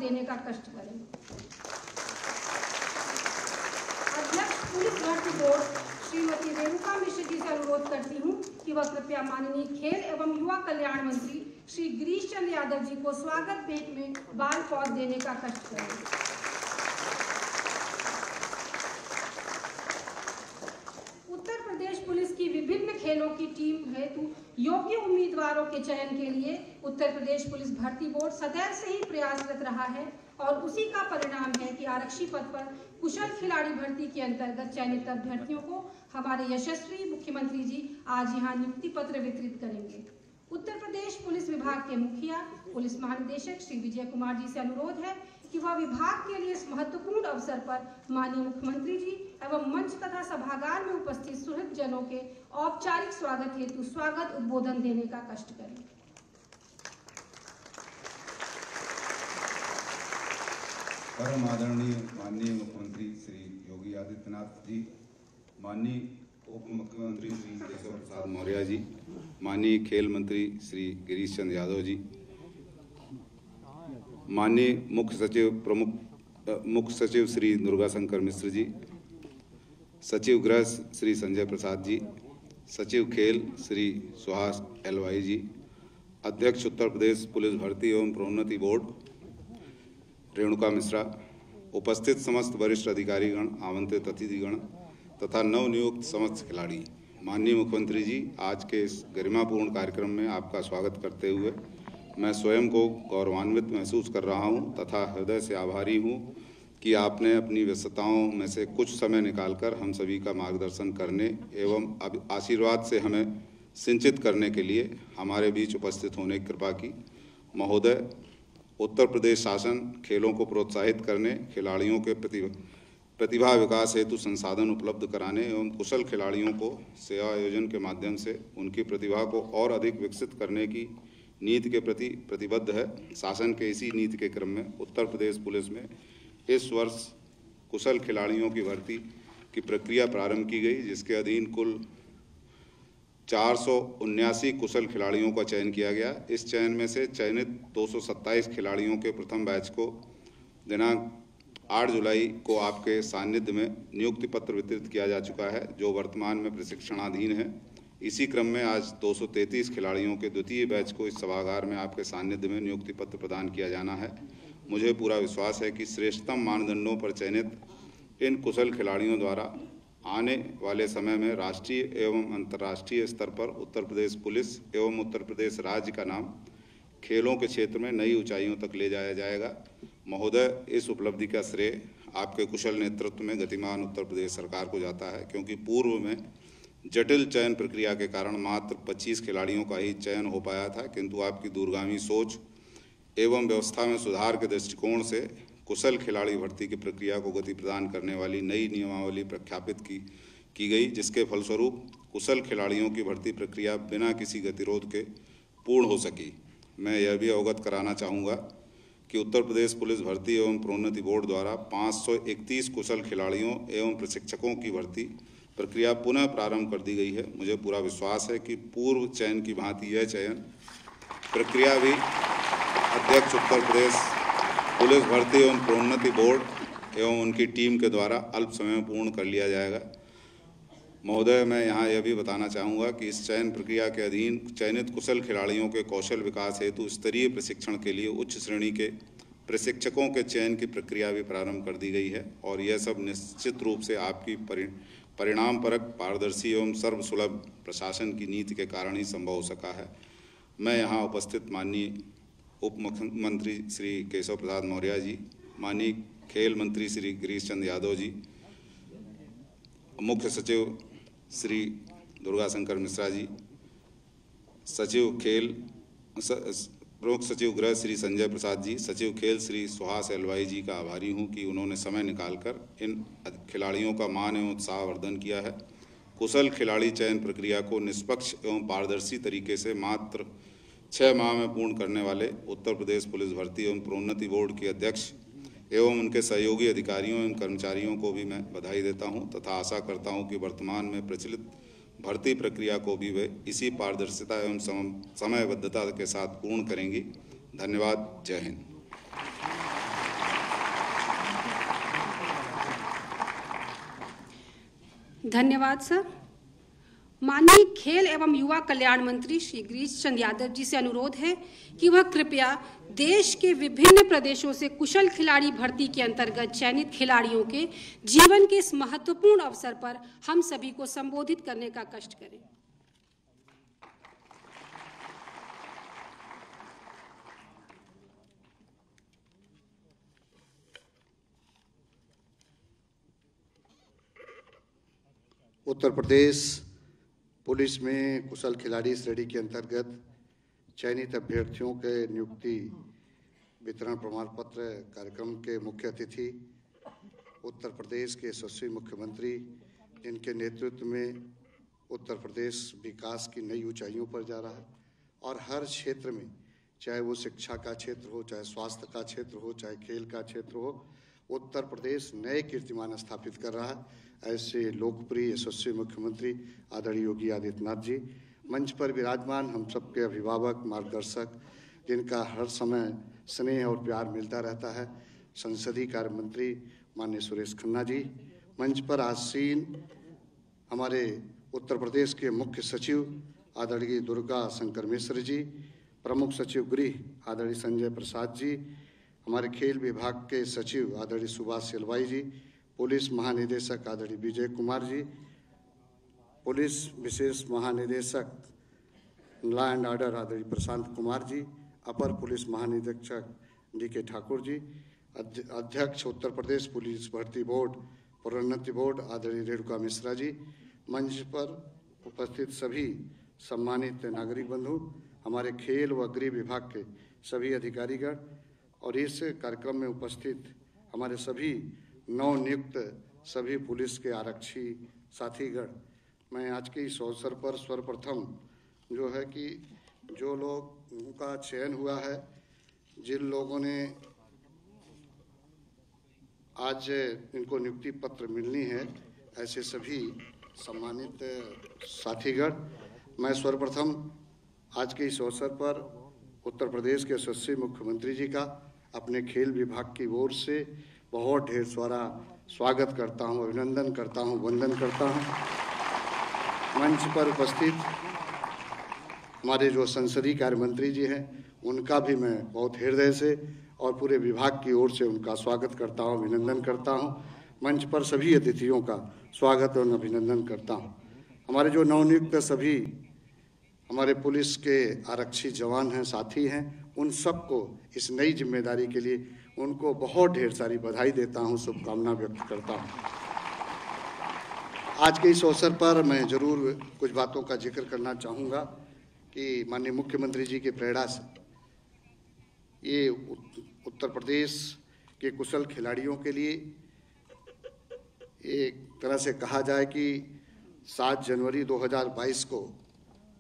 देने का कष्ट करें। अध्यक्ष पुलिस भर्ती बोर्ड श्रीमती रेणुका मिश्र जी से अनुरोध करती हूं कि वह कृपया माननीय खेल एवं युवा कल्याण मंत्री श्री गिरीश चंद्र यादव जी को स्वागत भेंट में बाल पौध देने का कष्ट करें। उत्तर प्रदेश पुलिस की विभिन्न खेलों की टीम हेतु योग्य उम्मीदवारों के चयन के लिए उत्तर प्रदेश पुलिस भर्ती बोर्ड सदैव से ही प्रयासरत रहा है और उसी का परिणाम है कि आरक्षी पद पर कुशल खिलाड़ी भर्ती के अंतर्गत चयनित अभ्यर्थियों को हमारे यशस्वी मुख्यमंत्री जी आज यहाँ नियुक्ति पत्र वितरित करेंगे। उत्तर प्रदेश पुलिस विभाग के मुखिया पुलिस महानिदेशक श्री विजय कुमार जी से अनुरोध है कि वह विभाग के लिए इस महत्वपूर्ण अवसर पर माननीय मुख्यमंत्री जी एवं मंच तथा सभागार में उपस्थित सुहृद जनों के औपचारिक स्वागत हेतु स्वागत उद्बोधन देने का कष्ट करें। परम आदरणीय माननीय मुख्यमंत्री श्री योगी आदित्यनाथ जी, माननीय उप मुख्यमंत्री श्री केशव प्रसाद मौर्य जी, माननीय खेल मंत्री श्री गिरीश चंद्र यादव जी, माननीय मुख्य सचिव श्री दुर्गा शंकर मिश्र जी, सचिव गृह श्री संजय प्रसाद जी, सचिव खेल श्री सुहास एलवाई जी, अध्यक्ष उत्तर प्रदेश पुलिस भर्ती एवं प्रोन्नति बोर्ड रेणुका मिश्रा, उपस्थित समस्त वरिष्ठ अधिकारीगण, आमंत्रित अतिथिगण तथा नवनियुक्त समस्त खिलाड़ी, माननीय मुख्यमंत्री जी, आज के इस गरिमापूर्ण कार्यक्रम में आपका स्वागत करते हुए मैं स्वयं को गौरवान्वित महसूस कर रहा हूं तथा हृदय से आभारी हूं कि आपने अपनी व्यस्तताओं में से कुछ समय निकालकर हम सभी का मार्गदर्शन करने एवं आशीर्वाद से हमें सिंचित करने के लिए हमारे बीच उपस्थित होने की कृपा की। महोदय, उत्तर प्रदेश शासन खेलों को प्रोत्साहित करने, खिलाड़ियों के प्रतिभा विकास हेतु संसाधन उपलब्ध कराने एवं कुशल खिलाड़ियों को सेवा आयोजन के माध्यम से उनकी प्रतिभा को और अधिक विकसित करने की नीति के प्रति प्रतिबद्ध है। शासन के इसी नीति के क्रम में उत्तर प्रदेश पुलिस में इस वर्ष कुशल खिलाड़ियों की भर्ती की प्रक्रिया प्रारंभ की गई, जिसके अधीन कुल 479 कुशल खिलाड़ियों का चयन किया गया। इस चयन में से चयनित 227 खिलाड़ियों के प्रथम बैच को दिनांक 8 जुलाई को आपके सानिध्य में नियुक्ति पत्र वितरित किया जा चुका है, जो वर्तमान में प्रशिक्षणाधीन है। इसी क्रम में आज 233 खिलाड़ियों के द्वितीय बैच को इस सभागार में आपके सानिध्य में नियुक्ति पत्र प्रदान किया जाना है। मुझे पूरा विश्वास है कि श्रेष्ठतम मानदंडों पर चयनित इन कुशल खिलाड़ियों द्वारा आने वाले समय में राष्ट्रीय एवं अंतर्राष्ट्रीय स्तर पर उत्तर प्रदेश पुलिस एवं उत्तर प्रदेश राज्य का नाम खेलों के क्षेत्र में नई ऊंचाइयों तक ले जाया जाएगा। महोदय, इस उपलब्धि का श्रेय आपके कुशल नेतृत्व में गतिमान उत्तर प्रदेश सरकार को जाता है, क्योंकि पूर्व में जटिल चयन प्रक्रिया के कारण मात्र 25 खिलाड़ियों का ही चयन हो पाया था, किंतु आपकी दूरगामी सोच एवं व्यवस्था में सुधार के दृष्टिकोण से कुशल खिलाड़ी भर्ती की प्रक्रिया को गति प्रदान करने वाली नई नियमावली प्रख्यापित की गई, जिसके फलस्वरूप कुशल खिलाड़ियों की भर्ती प्रक्रिया बिना किसी गतिरोध के पूर्ण हो सकी। मैं यह भी अवगत कराना चाहूँगा कि उत्तर प्रदेश पुलिस भर्ती एवं प्रोन्नति बोर्ड द्वारा 531 कुशल खिलाड़ियों एवं प्रशिक्षकों की भर्ती प्रक्रिया पुनः प्रारंभ कर दी गई है। मुझे पूरा विश्वास है कि पूर्व चयन की भांति यह चयन प्रक्रिया भी अध्यक्ष उत्तर प्रदेश पुलिस भर्ती एवं प्रोन्नति बोर्ड एवं उनकी टीम के द्वारा अल्प समय में पूर्ण कर लिया जाएगा। महोदय, मैं यहाँ यह भी बताना चाहूँगा कि इस चयन प्रक्रिया के अधीन चयनित कुशल खिलाड़ियों के कौशल विकास हेतु स्तरीय प्रशिक्षण के लिए उच्च श्रेणी के प्रशिक्षकों के चयन की प्रक्रिया भी प्रारंभ कर दी गई है और यह सब निश्चित रूप से आपकी परिणामपरक, पारदर्शी एवं सर्वसुलभ प्रशासन की नीति के कारण ही संभव हो सका है। मैं यहाँ उपस्थित माननीय उप मुख्यमंत्री श्री केशव प्रसाद मौर्य जी, माननीय खेल मंत्री श्री गिरीश चंद्र यादव जी, मुख्य सचिव श्री दुर्गा शंकर मिश्रा जी, सचिव खेल प्रमुख सचिव गृह श्री संजय प्रसाद जी, सचिव खेल श्री सुहास एलवाई जी का आभारी हूं कि उन्होंने समय निकालकर इन खिलाड़ियों का मान एवं उत्साह वर्धन किया है। कुशल खिलाड़ी चयन प्रक्रिया को निष्पक्ष एवं पारदर्शी तरीके से मात्र 6 माह में पूर्ण करने वाले उत्तर प्रदेश पुलिस भर्ती एवं प्रोन्नति बोर्ड के अध्यक्ष एवं उनके सहयोगी अधिकारियों एवं कर्मचारियों को भी मैं बधाई देता हूं तथा आशा करता हूं कि वर्तमान में प्रचलित भर्ती प्रक्रिया को भी वे इसी पारदर्शिता एवं समयबद्धता के साथ पूर्ण करेंगी। धन्यवाद। जय हिंद। धन्यवाद सर। माननीय खेल एवं युवा कल्याण मंत्री श्री गिरीश चंद्र यादव जी से अनुरोध है कि वह कृपया देश के विभिन्न प्रदेशों से कुशल खिलाड़ी भर्ती के अंतर्गत चयनित खिलाड़ियों के जीवन के इस महत्वपूर्ण अवसर पर हम सभी को संबोधित करने का कष्ट करें। उत्तर प्रदेश पुलिस में कुशल खिलाड़ी श्रेणी के अंतर्गत चयनित अभ्यर्थियों के नियुक्ति वितरण प्रमाण पत्र कार्यक्रम के मुख्य अतिथि उत्तर प्रदेश के यशस्वी मुख्यमंत्री, जिनके नेतृत्व में उत्तर प्रदेश विकास की नई ऊंचाइयों पर जा रहा है और हर क्षेत्र में, चाहे वो शिक्षा का क्षेत्र हो, चाहे स्वास्थ्य का क्षेत्र हो, चाहे खेल का क्षेत्र हो, उत्तर प्रदेश नए कीर्तिमान स्थापित कर रहा है। ऐसे लोकप्रिय यशस्वी मुख्यमंत्री आदरणीय योगी आदित्यनाथ जी, मंच पर विराजमान हम सबके अभिभावक, मार्गदर्शक, जिनका हर समय स्नेह और प्यार मिलता रहता है, संसदीय कार्य मंत्री माननीय सुरेश खन्ना जी, मंच पर आसीन हमारे उत्तर प्रदेश के मुख्य सचिव आदरणीय दुर्गा शंकर मिश्र जी, प्रमुख सचिव गृह आदरणीय संजय प्रसाद जी, हमारे खेल विभाग के सचिव आदरणीय सुभाष सिलवाई जी, पुलिस महानिदेशक आदरणीय विजय कुमार जी, पुलिस विशेष महानिदेशक लॉ एंड ऑर्डर आदरणीय प्रशांत कुमार जी, अपर पुलिस महानिरीक्षक DK ठाकुर जी, अध्यक्ष उत्तर प्रदेश पुलिस भर्ती बोर्ड प्रोन्नति बोर्ड आदरणीय रेणुका मिश्रा जी, मंच पर उपस्थित सभी सम्मानित नागरिक बंधु, हमारे खेल व गृह विभाग के सभी अधिकारीगण और इस कार्यक्रम में उपस्थित हमारे सभी नवनियुक्त सभी पुलिस के आरक्षी साथीगण, मैं आज के इस अवसर पर सर्वप्रथम जो है कि जो लोगों का चयन हुआ है, जिन लोगों ने आज इनको नियुक्ति पत्र मिलनी है, ऐसे सभी सम्मानित साथीगण, मैं सर्वप्रथम आज के इस अवसर पर उत्तर प्रदेश के यशस्वी मुख्यमंत्री जी का अपने खेल विभाग की ओर से बहुत ढेर सारा स्वागत करता हूं, अभिनंदन करता हूं, वंदन करता हूं। मंच पर उपस्थित हमारे जो संसदीय कार्य मंत्री जी हैं, उनका भी मैं बहुत हृदय से और पूरे विभाग की ओर से उनका स्वागत करता हूं, अभिनंदन करता हूं। मंच पर सभी अतिथियों का स्वागत और अभिनंदन करता हूं। हमारे जो नवनियुक्त सभी हमारे पुलिस के आरक्षी जवान हैं, साथी हैं, उन सबको इस नई जिम्मेदारी के लिए उनको बहुत ढेर सारी बधाई देता हूं, शुभकामना व्यक्त करता हूं। आज के इस अवसर पर मैं जरूर कुछ बातों का जिक्र करना चाहूँगा कि माननीय मुख्यमंत्री जी की प्रेरणा से ये उत्तर प्रदेश के कुशल खिलाड़ियों के लिए एक तरह से कहा जाए कि 7 जनवरी 2022 को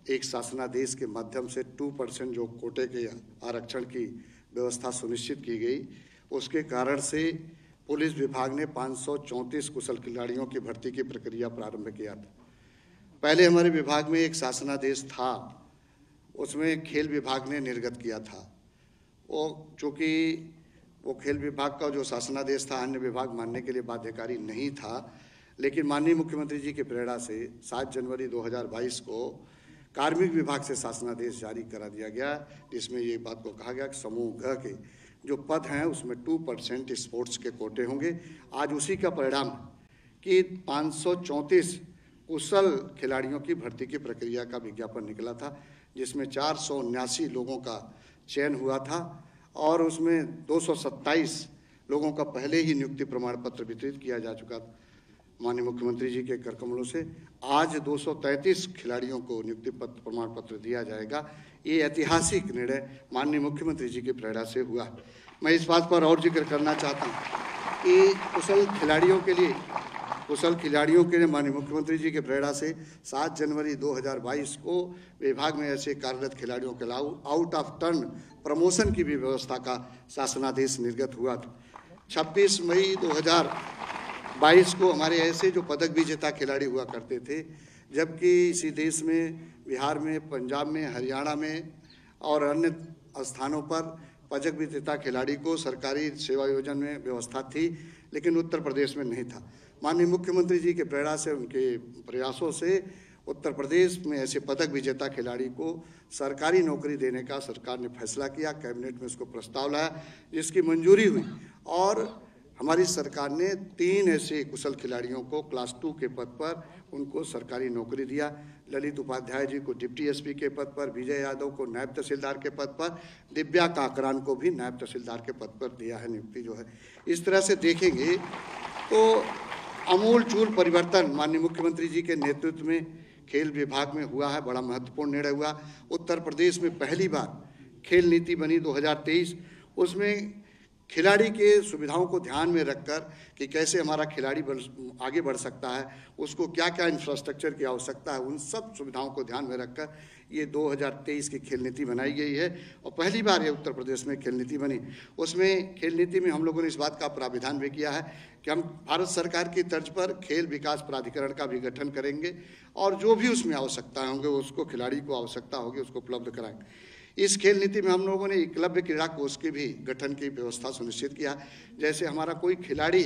एक शासनादेश के माध्यम से 2% जो कोटे के आरक्षण की व्यवस्था सुनिश्चित की गई, उसके कारण से पुलिस विभाग ने 534 कुशल खिलाड़ियों की भर्ती की प्रक्रिया प्रारंभ किया था। पहले हमारे विभाग में एक शासनादेश था, उसमें खेल विभाग ने निर्गत किया था। वो चूँकि वो खेल विभाग का जो शासनादेश था अन्य विभाग मानने के लिए बाध्यकारी नहीं था, लेकिन माननीय मुख्यमंत्री जी की प्रेरणा से 7 जनवरी 2022 को कार्मिक विभाग से शासनादेश जारी करा दिया गया, जिसमें ये बात को कहा गया कि समूह घ के जो पद हैं उसमें 2% स्पोर्ट्स के कोटे होंगे। आज उसी का परिणाम कि 534 कुशल खिलाड़ियों की भर्ती की प्रक्रिया का विज्ञापन निकला था, जिसमें 479 लोगों का चयन हुआ था और उसमें 227 लोगों का पहले ही नियुक्ति प्रमाण पत्र वितरित किया जा चुका था। माननीय मुख्यमंत्री जी के कर कमलों से आज 233 खिलाड़ियों को नियुक्ति पत्र प्रमाण पत्र दिया जाएगा। ये ऐतिहासिक निर्णय माननीय मुख्यमंत्री जी की प्रेरणा से हुआ। मैं इस बात पर और जिक्र करना चाहता हूँ कि कुशल खिलाड़ियों के लिए माननीय मुख्यमंत्री जी की प्रेरणा से 7 जनवरी 2022 को विभाग में ऐसे कार्यरत खिलाड़ियों के अलावा आउट ऑफ टर्न प्रमोशन की भी व्यवस्था का शासनादेश निर्गत हुआ था। 26 मई 2022 को हमारे ऐसे जो पदक विजेता खिलाड़ी हुआ करते थे, जबकि इसी देश में, बिहार में, पंजाब में, हरियाणा में और अन्य स्थानों पर पदक विजेता खिलाड़ी को सरकारी सेवा योजना में व्यवस्था थी, लेकिन उत्तर प्रदेश में नहीं था। माननीय मुख्यमंत्री जी के प्रेरणा से, उनके प्रयासों से उत्तर प्रदेश में ऐसे पदक विजेता खिलाड़ी को सरकारी नौकरी देने का सरकार ने फैसला किया। कैबिनेट में उसको प्रस्ताव लाया जिसकी मंजूरी हुई और हमारी सरकार ने 3 ऐसे कुशल खिलाड़ियों को क्लास 2 के पद पर उनको सरकारी नौकरी दिया। ललित उपाध्याय जी को डिप्टी एसपी के पद पर, विजय यादव को नायब तहसीलदार के पद पर, दिव्या काकरान को भी नायब तहसीलदार के पद पर दिया है नियुक्ति जो है। इस तरह से देखेंगे तो आमूल-चूल परिवर्तन माननीय मुख्यमंत्री जी के नेतृत्व में खेल विभाग में हुआ है। बड़ा महत्वपूर्ण निर्णय हुआ। उत्तर प्रदेश में पहली बार खेल नीति बनी 2023, उसमें खिलाड़ी के सुविधाओं को ध्यान में रखकर कि कैसे हमारा खिलाड़ी आगे बढ़ सकता है, उसको क्या क्या इंफ्रास्ट्रक्चर की आवश्यकता है, उन सब सुविधाओं को ध्यान में रखकर ये 2023 की खेल नीति बनाई गई है। और पहली बार ये उत्तर प्रदेश में खेल नीति बनी। उसमें खेल नीति में हम लोगों ने इस बात का प्राविधान भी किया है कि हम भारत सरकार की तर्ज पर खेल विकास प्राधिकरण का भी गठन करेंगे और जो भी उसमें आवश्यकताएं होंगे उसको खिलाड़ी को आवश्यकता होगी उसको उपलब्ध कराएंगे। इस खेल नीति में हम लोगों ने एकलव्य क्रीड़ा कोष के भी गठन की व्यवस्था सुनिश्चित किया। जैसे हमारा कोई खिलाड़ी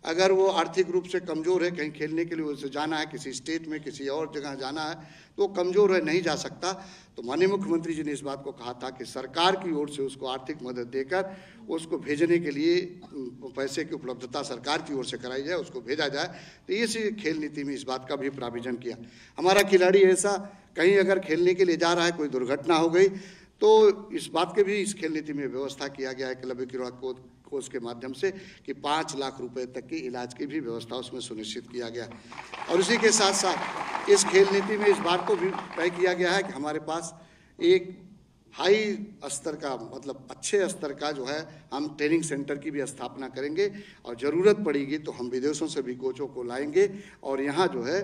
अगर वो आर्थिक रूप से कमज़ोर है, कहीं खेलने के लिए उसे जाना है, किसी स्टेट में किसी और जगह जाना है, तो वो कमज़ोर है, नहीं जा सकता, तो माननीय मुख्यमंत्री जी ने इस बात को कहा था कि सरकार की ओर से उसको आर्थिक मदद देकर उसको भेजने के लिए पैसे की उपलब्धता सरकार की ओर से कराई जाए, उसको भेजा जाए। तो इसी खेल नीति में इस बात का भी प्राविधान किया। हमारा खिलाड़ी ऐसा कहीं अगर खेलने के लिए जा रहा है, कोई दुर्घटना हो गई, तो इस बात के भी इस खेल नीति में व्यवस्था किया गया है एकलव्य क्रीड़ा कोष के माध्यम से कि 5 लाख रुपए तक की इलाज की भी व्यवस्था उसमें सुनिश्चित किया गया। और इसी के साथ साथ इस खेल नीति में इस बात को भी तय किया गया है कि हमारे पास एक हाई स्तर का, मतलब अच्छे स्तर का जो है, हम ट्रेनिंग सेंटर की भी स्थापना करेंगे और ज़रूरत पड़ेगी तो हम विदेशों से भी कोचों को लाएंगे और यहाँ जो है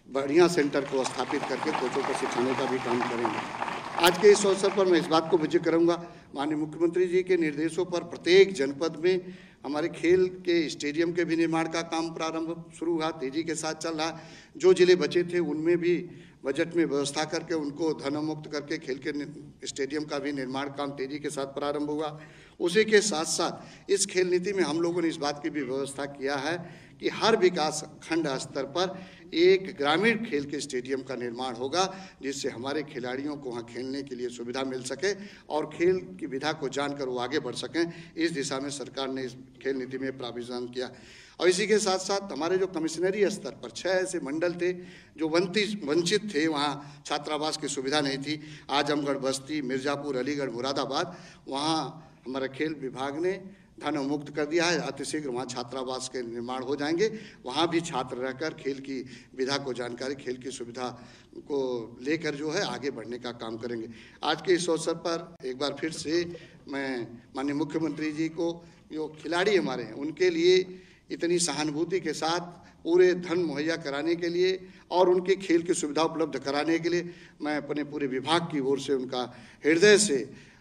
बढ़िया सेंटर को स्थापित करके कोचों को सिखाने का भी काम करेंगे। आज के इस अवसर पर मैं इस बात को विजय करूंगा, माननीय मुख्यमंत्री जी के निर्देशों पर प्रत्येक जनपद में हमारे खेल के स्टेडियम के भी निर्माण का काम प्रारंभ शुरू हुआ, तेजी के साथ चल रहा। जो जिले बचे थे उनमें भी बजट में व्यवस्था करके उनको धनमुक्त करके खेल के स्टेडियम का भी निर्माण काम तेजी के साथ प्रारंभ हुआ। उसी के साथ साथ इस खेल नीति में हम लोगों ने इस बात की भी व्यवस्था किया है कि हर विकास खंड स्तर पर एक ग्रामीण खेल के स्टेडियम का निर्माण होगा जिससे हमारे खिलाड़ियों को वहाँ खेलने के लिए सुविधा मिल सके और खेल की विधा को जानकर वो आगे बढ़ सकें। इस दिशा में सरकार ने इस खेल नीति में प्राविधान किया। और इसी के साथ साथ हमारे जो कमिश्नरी स्तर पर 6 ऐसे मंडल थे जो वंचित थे, वहाँ छात्रावास की सुविधा नहीं थी। आजमगढ़, बस्ती, मिर्ज़ापुर, अलीगढ़, मुरादाबाद, वहाँ हमारे खेल विभाग ने धन मुक्त कर दिया है। अतिशीघ्र वहाँ छात्रावास के निर्माण हो जाएंगे। वहाँ भी छात्र रहकर खेल की विधा को जानकारी, खेल की सुविधा को लेकर जो है आगे बढ़ने का काम करेंगे। आज के इस अवसर पर एक बार फिर से मैं माननीय मुख्यमंत्री जी को, जो खिलाड़ी हमारे हैं उनके लिए इतनी सहानुभूति के साथ पूरे धन मुहैया कराने के लिए और उनके खेल की सुविधा उपलब्ध कराने के लिए मैं अपने पूरे विभाग की ओर से उनका हृदय से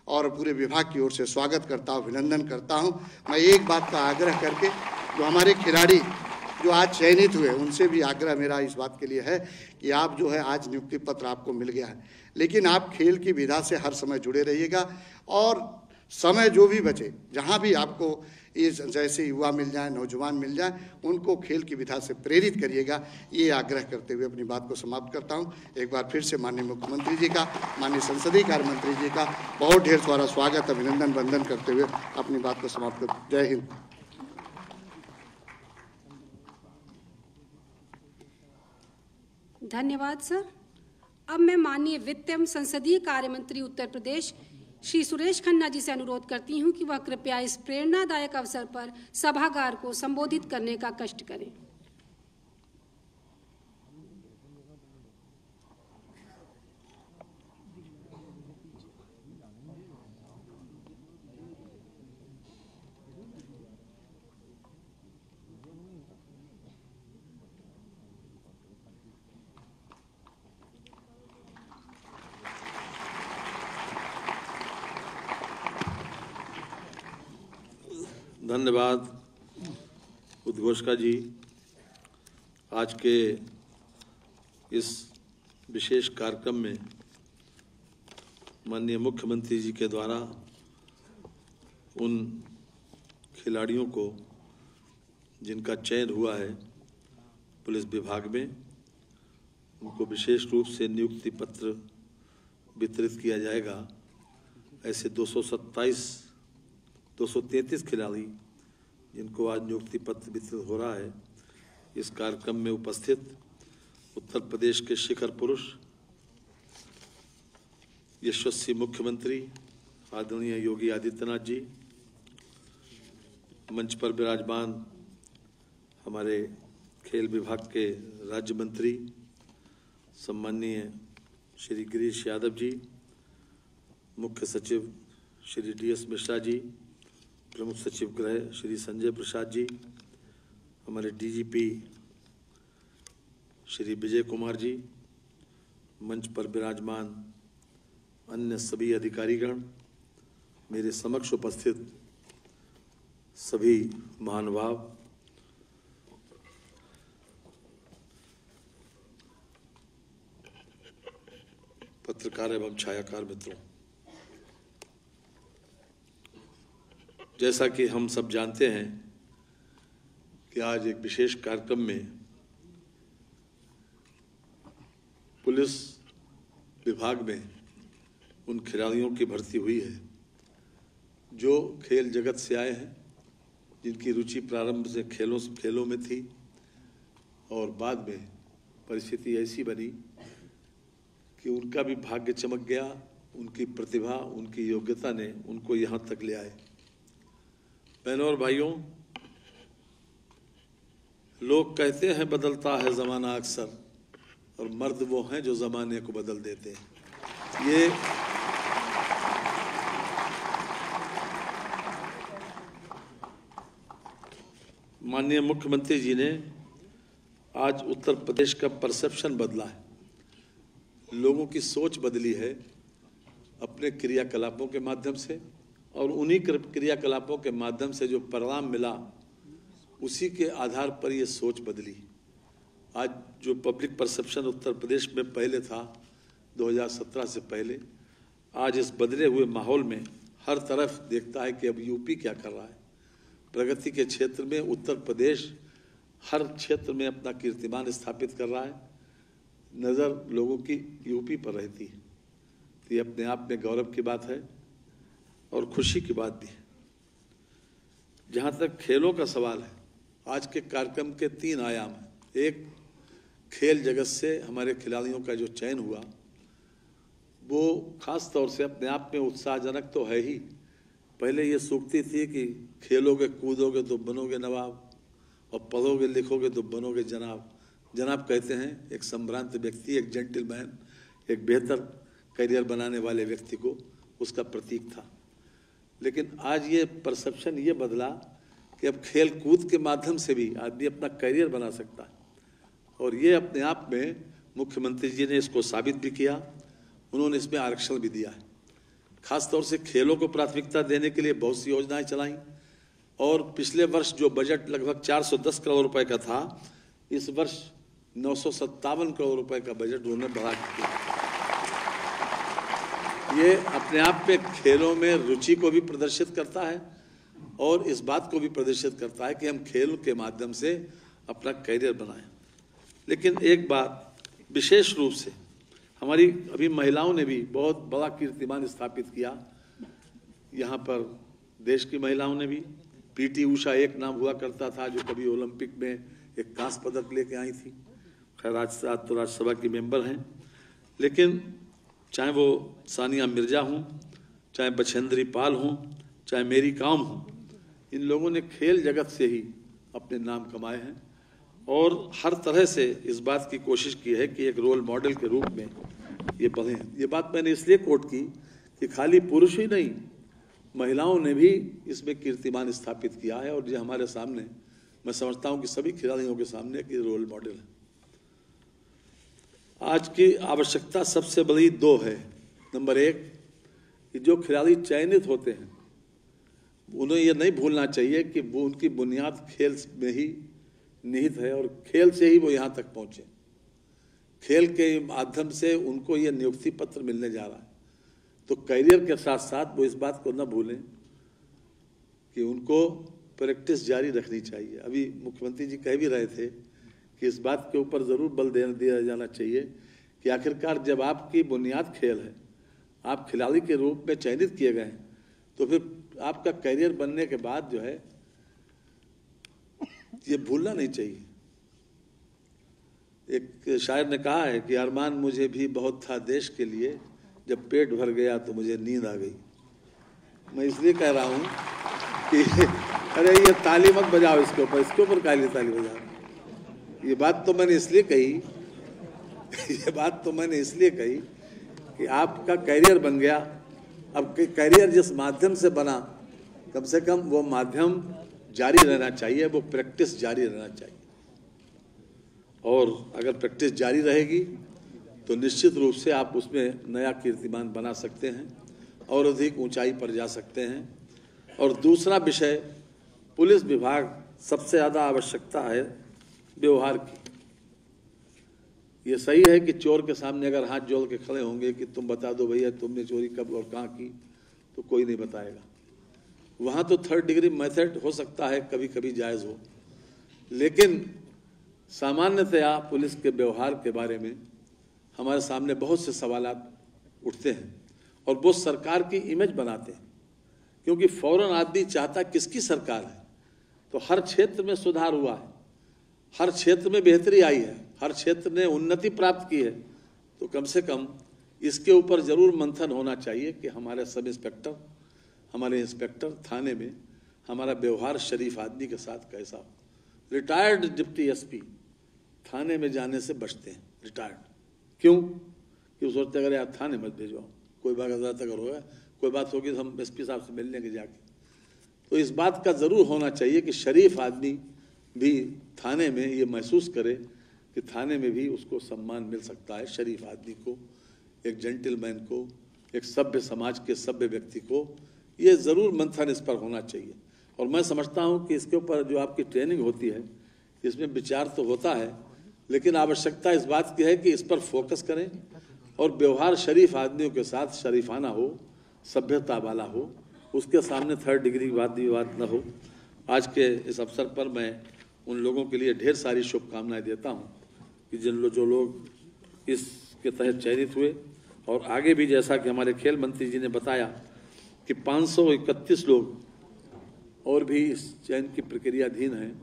और पूरे विभाग की ओर से स्वागत करता हूँ, अभिनंदन करता हूँ। मैं एक बात का आग्रह करके जो हमारे खिलाड़ी जो आज चयनित हुए उनसे भी आग्रह मेरा इस बात के लिए है कि आप जो है आज नियुक्ति पत्र आपको मिल गया है, लेकिन आप खेल की विधा से हर समय जुड़े रहिएगा और समय जो भी बचे, जहाँ भी आपको ये जैसे युवा मिल जाए, नौजवान मिल जाए, उनको खेल की विधा से प्रेरित करिएगा। ये आग्रह करते हुए अपनी बात को समाप्त करता हूँ। एक बार फिर से माननीय मुख्यमंत्री जी का, माननीय संसदीय कार्य मंत्री जी का बहुत ढेर सारा स्वागत, अभिनंदन, वंदन करते हुए अपनी बात को समाप्त कर। जय हिंद। धन्यवाद सर। अब मैं माननीय वित्त एवं संसदीय कार्य मंत्री उत्तर प्रदेश श्री सुरेश खन्ना जी से अनुरोध करती हूं कि वह कृपया इस प्रेरणादायक अवसर पर सभागार को संबोधित करने का कष्ट करें। धन्यवाद उद्घोषका जी। आज के इस विशेष कार्यक्रम में माननीय मुख्यमंत्री जी के द्वारा उन खिलाड़ियों को जिनका चयन हुआ है पुलिस विभाग में उनको विशेष रूप से नियुक्ति पत्र वितरित किया जाएगा। ऐसे 233 खिलाड़ी जिनको आज नियुक्ति पत्र वितरित हो रहा है, इस कार्यक्रम में उपस्थित उत्तर प्रदेश के शिखर पुरुष यशस्वी मुख्यमंत्री आदरणीय योगी आदित्यनाथ जी, मंच पर विराजमान हमारे खेल विभाग के राज्य मंत्री सम्माननीय श्री गिरीश यादव जी, मुख्य सचिव श्री DS मिश्रा जी, प्रमुख सचिव गृह श्री संजय प्रसाद जी, हमारे DGP श्री विजय कुमार जी, मंच पर विराजमान अन्य सभी अधिकारीगण, मेरे समक्ष उपस्थित सभी महानुभाव, पत्रकार एवं छायाकार मित्रों, जैसा कि हम सब जानते हैं कि आज एक विशेष कार्यक्रम में पुलिस विभाग में उन खिलाड़ियों की भर्ती हुई है जो खेल जगत से आए हैं, जिनकी रुचि प्रारंभ से खेलों में थी और बाद में परिस्थिति ऐसी बनी कि उनका भी भाग्य चमक गया, उनकी प्रतिभा, उनकी योग्यता ने उनको यहाँ तक ले आए। बहनों और भाइयों, लोग कहते हैं बदलता है ज़माना अक्सर, और मर्द वो हैं जो ज़माने को बदल देते हैं। ये माननीय मुख्यमंत्री जी ने आज उत्तर प्रदेश का परसेप्शन बदला है, लोगों की सोच बदली है अपने क्रियाकलापों के माध्यम से, और उन्हीं क्रियाकलापों के माध्यम से जो परिणाम मिला उसी के आधार पर ये सोच बदली। आज जो पब्लिक परसेप्शन उत्तर प्रदेश में पहले था 2017 से पहले, आज इस बदले हुए माहौल में हर तरफ देखता है कि अब यूपी क्या कर रहा है। प्रगति के क्षेत्र में उत्तर प्रदेश हर क्षेत्र में अपना कीर्तिमान स्थापित कर रहा है। नज़र लोगों की यूपी पर रहती है, तो ये अपने आप में गौरव की बात है और खुशी की बात भी है। जहाँ तक खेलों का सवाल है, आज के कार्यक्रम के 3 आयाम हैं। एक, खेल जगत से हमारे खिलाड़ियों का जो चयन हुआ वो खास तौर से अपने आप में उत्साहजनक तो है ही। पहले ये सूक्ति थी कि खेलोगे कूदोगे तो बनोगे नवाब, और पढ़ोगे लिखोगे तो बनोगे जनाब। जनाब कहते हैं एक संभ्रांत व्यक्ति, एक जेंटलमैन, एक बेहतर करियर बनाने वाले व्यक्ति को उसका प्रतीक था। लेकिन आज ये परसेप्शन ये बदला कि अब खेल कूद के माध्यम से भी आदमी अपना करियर बना सकता है, और ये अपने आप में मुख्यमंत्री जी ने इसको साबित भी किया। उन्होंने इसमें आरक्षण भी दिया है। खास तौर से खेलों को प्राथमिकता देने के लिए बहुत सी योजनाएं चलाई, और पिछले वर्ष जो बजट लगभग 410 करोड़ रुपए का था, इस वर्ष 957 करोड़ रुपए का बजट उन्होंने बढ़ा दिया। ये अपने आप में खेलों में रुचि को भी प्रदर्शित करता है और इस बात को भी प्रदर्शित करता है कि हम खेल के माध्यम से अपना करियर बनाएं। लेकिन एक बात विशेष रूप से हमारी अभी महिलाओं ने भी बहुत बड़ा कीर्तिमान स्थापित किया। यहाँ पर देश की महिलाओं ने भी, PT उषा एक नाम हुआ करता था जो कभी ओलंपिक में एक कांस्य पदक लेके आई थी। खैर आज तो राज्यसभा की मेंबर हैं, लेकिन चाहे वो सानिया मिर्जा हों, चाहे बछेंद्री पाल हों, चाहे मेरी कॉम हों, इन लोगों ने खेल जगत से ही अपने नाम कमाए हैं और हर तरह से इस बात की कोशिश की है कि एक रोल मॉडल के रूप में ये बढ़े। ये बात मैंने इसलिए कोट की कि खाली पुरुष ही नहीं, महिलाओं ने भी इसमें कीर्तिमान स्थापित किया है, और ये हमारे सामने, मैं समझता हूं कि सभी खिलाड़ियों के सामने कि रोल मॉडल है। आज की आवश्यकता सबसे बड़ी 2 है। नंबर 1 कि जो खिलाड़ी चयनित होते हैं उन्हें ये नहीं भूलना चाहिए कि वो उनकी बुनियाद खेल में ही निहित है और खेल से ही वो यहाँ तक पहुँचे। खेल के माध्यम से उनको ये नियुक्ति पत्र मिलने जा रहा है, तो करियर के साथ साथ वो इस बात को न भूलें कि उनको प्रैक्टिस जारी रखनी चाहिए। अभी मुख्यमंत्री जी कह भी रहे थे कि इस बात के ऊपर ज़रूर बल दिया जाना चाहिए कि आखिरकार जब आपकी बुनियाद खेल है, आप खिलाड़ी के रूप में चयनित किए गए हैं, तो फिर आपका करियर बनने के बाद जो है ये भूलना नहीं चाहिए। एक शायर ने कहा है कि अरमान मुझे भी बहुत था देश के लिए, जब पेट भर गया तो मुझे नींद आ गई। मैं इसलिए कह रहा हूँ कि अरे ये ताली मत बजाओ, इसके ऊपर काली ताली बजाओ। ये बात तो मैंने इसलिए कही कि आपका करियर बन गया। अब करियर जिस माध्यम से बना, कम से कम वो माध्यम जारी रहना चाहिए, वो प्रैक्टिस जारी रहना चाहिए। और अगर प्रैक्टिस जारी रहेगी तो निश्चित रूप से आप उसमें नया कीर्तिमान बना सकते हैं और अधिक ऊंचाई पर जा सकते हैं। और दूसरा विषय, पुलिस विभाग सबसे ज़्यादा आवश्यकता है व्यवहार की। ये सही है कि चोर के सामने अगर हाथ जोड़ के खड़े होंगे कि तुम बता दो भैया तुमने चोरी कब और कहाँ की, तो कोई नहीं बताएगा। वहाँ तो 3rd डिग्री मेथड हो सकता है, कभी कभी जायज़ हो, लेकिन सामान्यतया पुलिस के व्यवहार के बारे में हमारे सामने बहुत से सवालात उठते हैं और वो सरकार की इमेज बनाते हैं। क्योंकि फौरन आदमी चाहता किसकी सरकार है, तो हर क्षेत्र में सुधार हुआ है, हर क्षेत्र में बेहतरी आई है, हर क्षेत्र ने उन्नति प्राप्त की है, तो कम से कम इसके ऊपर जरूर मंथन होना चाहिए कि हमारे सब इंस्पेक्टर, हमारे इंस्पेक्टर थाने में हमारा व्यवहार शरीफ आदमी के साथ कैसा हो। रिटायर्ड डिप्टी एसपी थाने में जाने से बचते हैं। रिटायर्ड क्यों? कि सोचते अगर यार थाने मत भेजो, कोई बात अगर होगा, कोई बात होगी तो हम एसपी साहब से मिल लेंगे जाके। तो इस बात का ज़रूर होना चाहिए कि शरीफ आदमी भी थाने में ये महसूस करे कि थाने में भी उसको सम्मान मिल सकता है। शरीफ आदमी को, एक जेंटलमैन को, एक सभ्य समाज के सभ्य व्यक्ति को, ये ज़रूर मंथन इस पर होना चाहिए। और मैं समझता हूँ कि इसके ऊपर जो आपकी ट्रेनिंग होती है, इसमें विचार तो होता है, लेकिन आवश्यकता इस बात की है कि इस पर फोकस करें और व्यवहार शरीफ आदमियों के साथ शरीफाना हो, सभ्यता वाला हो, उसके सामने 3rd डिग्री की बात न हो। आज के इस अवसर पर मैं उन लोगों के लिए ढेर सारी शुभकामनाएं देता हूं कि जो लोग इसके तहत चयनित हुए, और आगे भी जैसा कि हमारे खेल मंत्री जी ने बताया कि 531 लोग और भी इस चयन की प्रक्रियाधीन हैं,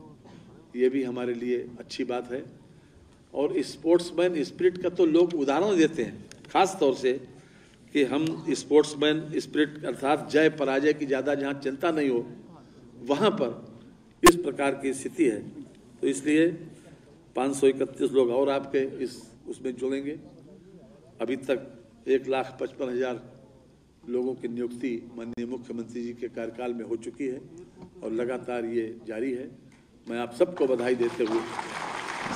ये भी हमारे लिए अच्छी बात है। और स्पोर्ट्समैन स्पिरिट का तो लोग उदाहरण देते हैं, खास तौर से कि हम स्पोर्ट्समैन स्पिरिट अर्थात जय पराजय की ज़्यादा जहाँ चिंता नहीं हो, वहाँ पर इस प्रकार की स्थिति है। तो इसलिए 531 लोग और आपके उसमें जुड़ेंगे। अभी तक 1,55,000 लोगों की नियुक्ति माननीय मुख्यमंत्री जी के कार्यकाल में हो चुकी है और लगातार ये जारी है। मैं आप सबको बधाई देते हुए,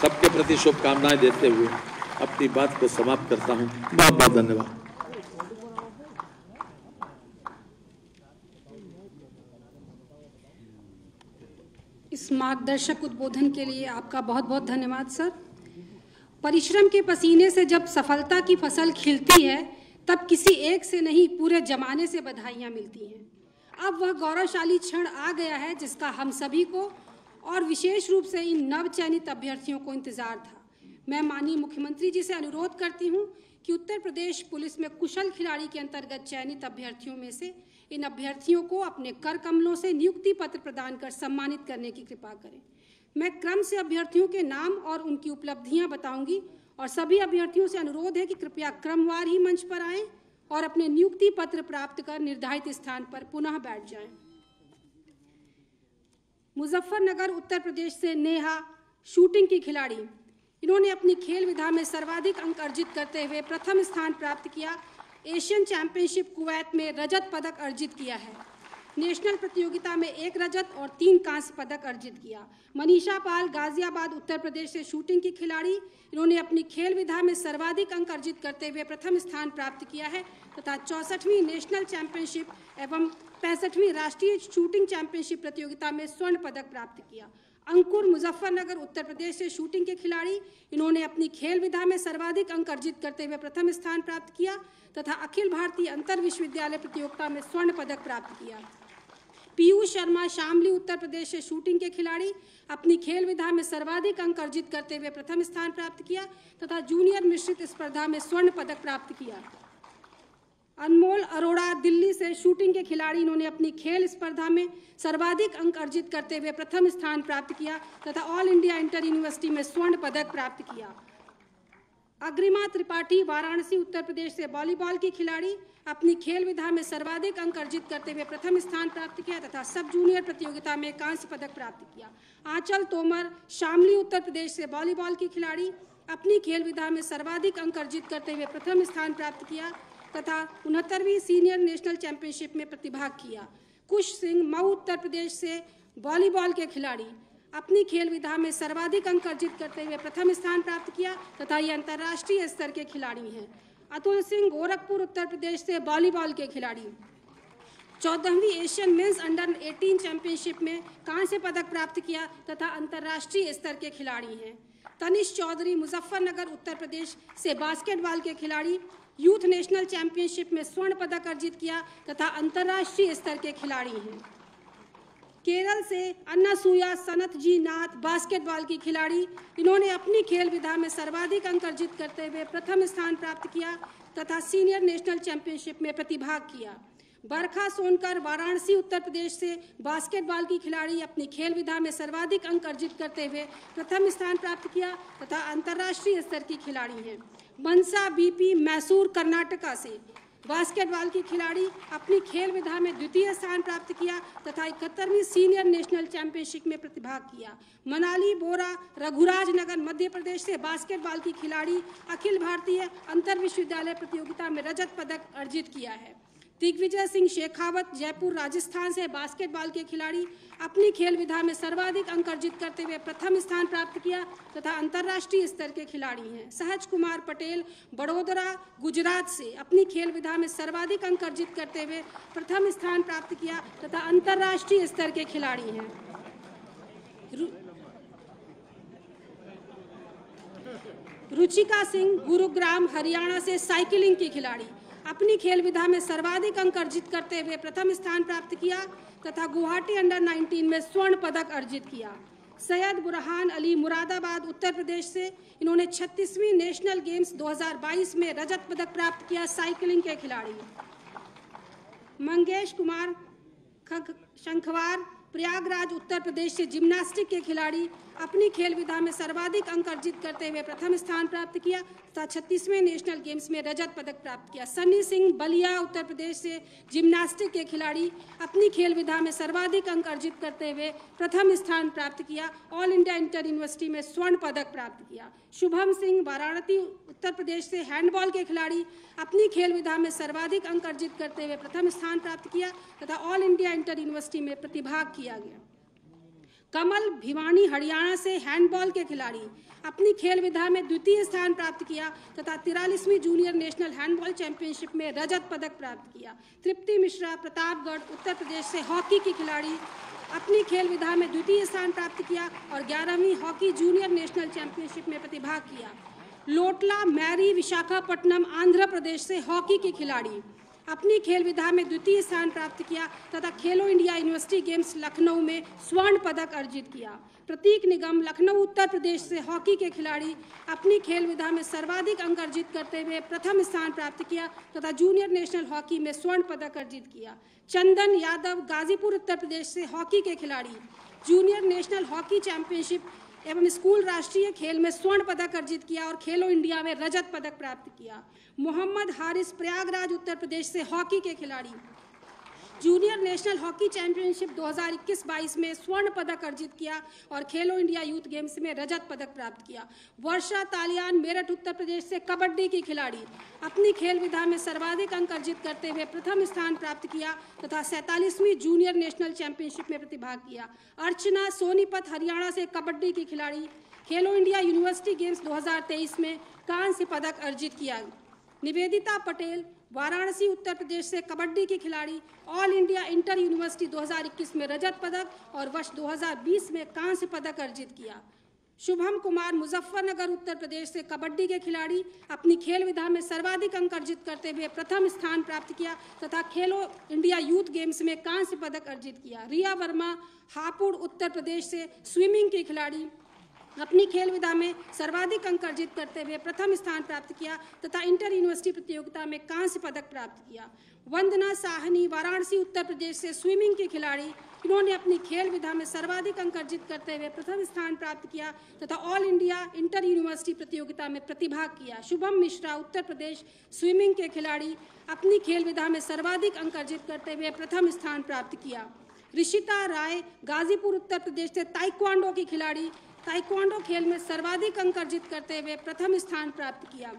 सबके प्रति शुभकामनाएं देते हुए अपनी बात को समाप्त करता हूं। बहुत बहुत धन्यवाद। इस मार्गदर्शक उद्बोधन के लिए आपका बहुत बहुत धन्यवाद सर। परिश्रम के पसीने से जब सफलता की फसल खिलती है, तब किसी एक से नहीं पूरे जमाने से बधाइयां मिलती हैं। अब वह गौरवशाली क्षण आ गया है जिसका हम सभी को और विशेष रूप से इन नव चयनित अभ्यर्थियों को इंतजार था। मैं माननीय मुख्यमंत्री जी से अनुरोध करती हूं कि उत्तर प्रदेश पुलिस में कुशल खिलाड़ी के अंतर्गत चयनित अभ्यर्थियों में से इन अभ्यर्थियों को अपने कर कमलों से नियुक्ति पत्र प्रदान कर सम्मानित करने की कृपा करें। मैं क्रम से अभ्यर्थियों के नाम और उनकी उपलब्धियां बताऊंगी और सभी अभ्यर्थियों से अनुरोध है कि कृपया क्रमवार ही मंच पर आएं और अपने नियुक्ति पत्र प्राप्त कर निर्धारित स्थान पर पुनः बैठ जाएं। मुजफ्फरनगर उत्तर प्रदेश से नेहा शूटिंग की खिलाड़ी, इन्होंने अपनी खेल विधा में सर्वाधिक अंक अर्जित करते हुए प्रथम स्थान प्राप्त किया। एशियन चैंपियनशिप कुवैत में रजत पदक अर्जित किया है। नेशनल प्रतियोगिता में 1 रजत और 3 कांस्य पदक अर्जित किया। मनीषा पाल गाजियाबाद उत्तर प्रदेश से शूटिंग की खिलाड़ी, इन्होंने अपनी खेल विधा में सर्वाधिक अंक अर्जित करते हुए प्रथम स्थान प्राप्त किया है तथा 64वीं नेशनल चैंपियनशिप एवं 65वीं राष्ट्रीय शूटिंग चैंपियनशिप प्रतियोगिता में स्वर्ण पदक प्राप्त किया। अंकुर मुजफ्फरनगर उत्तर प्रदेश से शूटिंग के खिलाड़ी, इन्होंने अपनी खेल विधा में सर्वाधिक अंक अर्जित करते हुए प्रथम स्थान प्राप्त किया तथा अखिल भारतीय अंतर विश्वविद्यालय प्रतियोगिता में स्वर्ण पदक प्राप्त किया। पीयूष शर्मा शामली उत्तर प्रदेश से शूटिंग के खिलाड़ी अपनी खेल विधा में सर्वाधिक अंक अर्जित करते हुए प्रथम स्थान प्राप्त किया तथा जूनियर मिश्रित स्पर्धा में स्वर्ण पदक प्राप्त किया। अनमोल अरोड़ा दिल्ली से शूटिंग के खिलाड़ी, इन्होंने अपनी खेल स्पर्धा में सर्वाधिक अंक अर्जित करते हुए प्रथम स्थान प्राप्त किया तथा ऑल इंडिया इंटर यूनिवर्सिटी में स्वर्ण पदक प्राप्त किया। अग्रिमा त्रिपाठी वाराणसी उत्तर प्रदेश से वॉलीबॉल की खिलाड़ी अपनी खेल विधा में सर्वाधिक अंक अर्जित करते हुए प्रथम स्थान प्राप्त किया तथा सब जूनियर प्रतियोगिता में कांस्य पदक प्राप्त किया। आंचल तोमर शामली उत्तर प्रदेश से वॉलीबॉल की खिलाड़ी अपनी खेल विधा में सर्वाधिक अंक अर्जित करते हुए प्रथम स्थान प्राप्त किया तथा 69वीं सीनियर नेशनल चैंपियनशिप में प्रतिभाग किया। कुश सिंह मऊ उत्तर प्रदेश से वॉलीबॉल के खिलाड़ी अपनी खेल विधा में सर्वाधिक अंक अर्जित करते हुए प्रथम स्थान प्राप्त किया तथा ये अंतर्राष्ट्रीय स्तर के खिलाड़ी हैं। अतुल सिंह गोरखपुर उत्तर प्रदेश से वॉलीबॉल के खिलाड़ी 14वीं एशियन मेंस अंडर 18 चैंपियनशिप में कांस्य पदक प्राप्त किया तथा अंतर्राष्ट्रीय स्तर के खिलाड़ी हैं। तनिष चौधरी मुजफ्फरनगर उत्तर प्रदेश से बास्केटबॉल के खिलाड़ी यूथ नेशनल चैंपियनशिप में स्वर्ण पदक अर्जित किया तथा अंतर्राष्ट्रीय स्तर के खिलाड़ी हैं। केरल से अन्नासूया सनत जी नाथ बास्केटबॉल की खिलाड़ी, इन्होंने अपनी खेल विधा में सर्वाधिक अंक अर्जित करते हुए प्रथम स्थान प्राप्त किया तथा सीनियर नेशनल चैंपियनशिप में प्रतिभाग किया। बरखा सोनकर वाराणसी उत्तर प्रदेश से बास्केटबॉल की खिलाड़ी अपनी खेल विधा में सर्वाधिक अंक अर्जित करते हुए प्रथम स्थान प्राप्त किया तथा अंतर्राष्ट्रीय स्तर की खिलाड़ी हैं। मनसा बीपी मैसूर कर्नाटका से बास्केटबॉल की खिलाड़ी अपनी खेल विधा में द्वितीय स्थान प्राप्त किया तथा 71वीं सीनियर नेशनल चैंपियनशिप में प्रतिभाग किया। मनाली बोरा रघुराज नगर मध्य प्रदेश से बास्केटबॉल की खिलाड़ी अखिल भारतीय अंतर विश्वविद्यालय प्रतियोगिता में रजत पदक अर्जित किया है। दिग्विजय सिंह शेखावत जयपुर राजस्थान से बास्केटबॉल के खिलाड़ी अपनी खेल विधा में सर्वाधिक अंक अर्जित करते हुए प्रथम स्थान प्राप्त किया तथा अंतर्राष्ट्रीय स्तर के खिलाड़ी हैं। सहज कुमार पटेल बड़ोदरा गुजरात से अपनी खेल विधा में सर्वाधिक अंक अर्जित करते हुए प्रथम स्थान प्राप्त किया तथा अंतर्राष्ट्रीय स्तर के खिलाड़ी हैं। रुचिका सिंह गुरुग्राम हरियाणा से साइकिलिंग की खिलाड़ी अपनी खेल विधा में सर्वाधिक अंक अर्जित करते हुए प्रथम स्थान प्राप्त किया तथा गुवाहाटी अंडर 19 में स्वर्ण पदक अर्जित किया। सैयद बुरहान अली मुरादाबाद उत्तर प्रदेश से, इन्होंने 36वीं नेशनल गेम्स 2022 में रजत पदक प्राप्त किया साइकिलिंग के खिलाड़ी। मंगेश कुमार शंखवार प्रयागराज उत्तर प्रदेश से जिम्नास्टिक के खिलाड़ी अपनी खेल विधा में सर्वाधिक अंक अर्जित करते हुए प्रथम स्थान प्राप्त किया तथा 36वें नेशनल गेम्स में रजत पदक प्राप्त किया। सन्नी सिंह बलिया उत्तर प्रदेश से जिम्नास्टिक के खिलाड़ी अपनी खेल विधा में सर्वाधिक अंक अर्जित करते हुए प्रथम स्थान प्राप्त किया। ऑल इंडिया इंटर यूनिवर्सिटी में स्वर्ण पदक प्राप्त किया। शुभम सिंह वाराणसी उत्तर प्रदेश से हैंडबॉल के खिलाड़ी अपनी खेल विधा में सर्वाधिक अंक अर्जित करते हुए प्रथम स्थान प्राप्त किया तथा ऑल इंडिया इंटर यूनिवर्सिटी में प्रतिभाग किया गया। कमल भिवानी हरियाणा से हैंडबॉल के खिलाड़ी अपनी खेल विधा में द्वितीय स्थान प्राप्त किया तथा 43वीं जूनियर नेशनल हैंडबॉल चैंपियनशिप में रजत पदक प्राप्त किया। तृप्ति मिश्रा प्रतापगढ़ उत्तर प्रदेश से हॉकी की खिलाड़ी अपनी खेल विधा में द्वितीय स्थान प्राप्त किया और 11वीं हॉकी जूनियर नेशनल चैंपियनशिप में प्रतिभाग किया। लोटला मैरी विशाखापट्टनम आंध्र प्रदेश से हॉकी की खिलाड़ी अपनी खेल विधा में द्वितीय स्थान प्राप्त किया तथा खेलो इंडिया यूनिवर्सिटी गेम्स लखनऊ में स्वर्ण पदक अर्जित किया। प्रतीक निगम लखनऊ उत्तर प्रदेश से हॉकी के खिलाड़ी अपनी खेल विधा में सर्वाधिक अंक अर्जित करते हुए प्रथम स्थान प्राप्त किया तथा जूनियर नेशनल हॉकी में स्वर्ण पदक अर्जित किया। चंदन यादव गाजीपुर उत्तर प्रदेश से हॉकी के खिलाड़ी जूनियर नेशनल हॉकी चैंपियनशिप एवं स्कूल राष्ट्रीय खेल में स्वर्ण पदक अर्जित किया और खेलो इंडिया में रजत पदक प्राप्त किया। मोहम्मद हारिस प्रयागराज उत्तर प्रदेश से हॉकी के खिलाड़ी जूनियर नेशनल हॉकी चैंपियनशिप 2021-22 में स्वर्ण पदक अर्जित किया और खेलो इंडिया यूथ गेम्स में रजत पदक प्राप्त किया। वर्षा तालियान मेरठ उत्तर प्रदेश से कबड्डी की खिलाड़ी अपनी खेल विधा में सर्वाधिक अंक अर्जित करते हुए प्रथम स्थान प्राप्त किया तथा 47वीं जूनियर नेशनल चैंपियनशिप में प्रतिभाग किया। अर्चना सोनीपत हरियाणा से कबड्डी की खिलाड़ी खेलो इंडिया यूनिवर्सिटी गेम्स 2023 में कांस्य पदक अर्जित किया। निवेदिता पटेल वाराणसी उत्तर प्रदेश से कबड्डी की खिलाड़ी ऑल इंडिया इंटर यूनिवर्सिटी 2021 में रजत पदक और वर्ष 2020 में कांस्य पदक अर्जित किया। शुभम कुमार मुजफ्फरनगर उत्तर प्रदेश से कबड्डी के खिलाड़ी, अपनी खेल विधा में सर्वाधिक अंक अर्जित करते हुए प्रथम स्थान प्राप्त किया तथा खेलो इंडिया यूथ गेम्स में कांस्य पदक अर्जित किया। रिया वर्मा हापुड़ उत्तर प्रदेश से स्विमिंग के खिलाड़ी, अपनी खेल विधा में सर्वाधिक अंक अर्जित करते हुए प्रथम स्थान प्राप्त किया तथा इंटर यूनिवर्सिटी प्रतियोगिता में कांस्य पदक प्राप्त किया। वंदना साहनी वाराणसी उत्तर प्रदेश से स्विमिंग की खिलाड़ी, इन्होंने अपनी खेल विधा में सर्वाधिक अंक अर्जित करते हुए प्रथम स्थान प्राप्त किया तथा ऑल इंडिया इंटर यूनिवर्सिटी प्रतियोगिता में प्रतिभाग किया। शुभम मिश्रा उत्तर प्रदेश स्विमिंग के खिलाड़ी, अपनी खेल विधा में सर्वाधिक अंक अर्जित करते हुए प्रथम स्थान प्राप्त किया। ऋषिता राय गाजीपुर उत्तर प्रदेश से ताइक्वांडो की खिलाड़ी, ताइक्वांडो खेल में सर्वाधिक अंक अर्जित करते हुए प्रथम स्थान प्राप्त किया।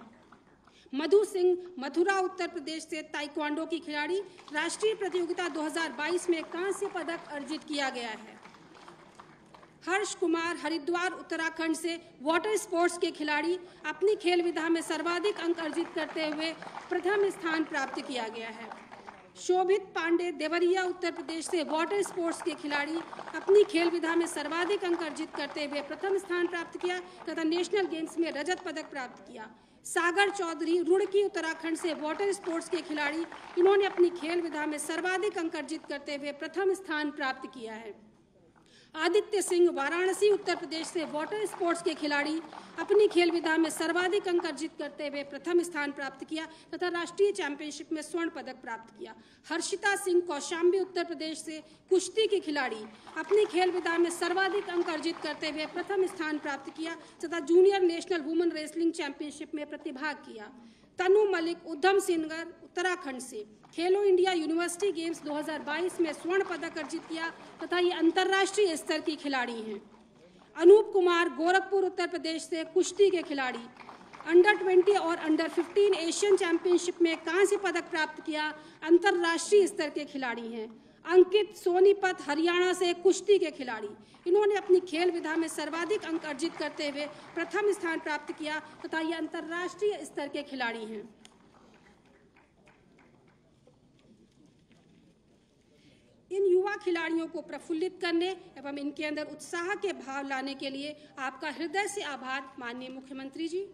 मधु सिंह मथुरा उत्तर प्रदेश से ताइक्वांडो की खिलाड़ी, राष्ट्रीय प्रतियोगिता 2022 में कांस्य पदक अर्जित किया गया है। हर्ष कुमार हरिद्वार उत्तराखंड से वाटर स्पोर्ट्स के खिलाड़ी, अपनी खेल विधा में सर्वाधिक अंक अर्जित करते हुए प्रथम स्थान प्राप्त किया गया है। शोभित पांडे देवरिया उत्तर प्रदेश से वाटर स्पोर्ट्स के खिलाड़ी, अपनी खेल विधा में सर्वाधिक अंक अर्जित करते हुए प्रथम स्थान प्राप्त किया तथा नेशनल गेम्स में रजत पदक प्राप्त किया। सागर चौधरी रुड़की उत्तराखंड से वाटर स्पोर्ट्स के खिलाड़ी, इन्होंने अपनी खेल विधा में सर्वाधिक अंक अर्जित करते हुए प्रथम स्थान प्राप्त किया है। आदित्य सिंह वाराणसी उत्तर प्रदेश से वाटर स्पोर्ट्स के खिलाड़ी, अपनी खेल विधा में सर्वाधिक अंक अर्जित करते हुए प्रथम स्थान प्राप्त किया तथा राष्ट्रीय चैंपियनशिप में स्वर्ण पदक प्राप्त किया। हर्षिता सिंह कौशाम्बी उत्तर प्रदेश से कुश्ती की खिलाड़ी, अपनी खेल विधा में सर्वाधिक अंक अर्जित करते हुए प्रथम स्थान प्राप्त किया तथा junior national women wrestling championship में प्रतिभाग किया। तनु मलिक उधम सिंह उत्तराखंड से खेलो इंडिया यूनिवर्सिटी गेम्स 2022 में स्वर्ण पदक अर्जित किया तथा ये अंतर्राष्ट्रीय स्तर की खिलाड़ी हैं। अनूप कुमार गोरखपुर उत्तर प्रदेश से कुश्ती के खिलाड़ी, अंडर 20 और अंडर 15 एशियन चैंपियनशिप में कांस्य पदक प्राप्त किया, अंतर्राष्ट्रीय स्तर के खिलाड़ी हैं। अंकित सोनीपत हरियाणा से कुश्ती के खिलाड़ी, इन्होंने अपनी खेल विधा में सर्वाधिक अंक अर्जित करते हुए प्रथम स्थान प्राप्त किया तथा ये अंतर्राष्ट्रीय स्तर के खिलाड़ी हैं। इन युवा खिलाड़ियों को प्रफुल्लित करने एवं इनके अंदर उत्साह के भाव लाने के लिए आपका हृदय से आभार माननीय मुख्यमंत्री जी।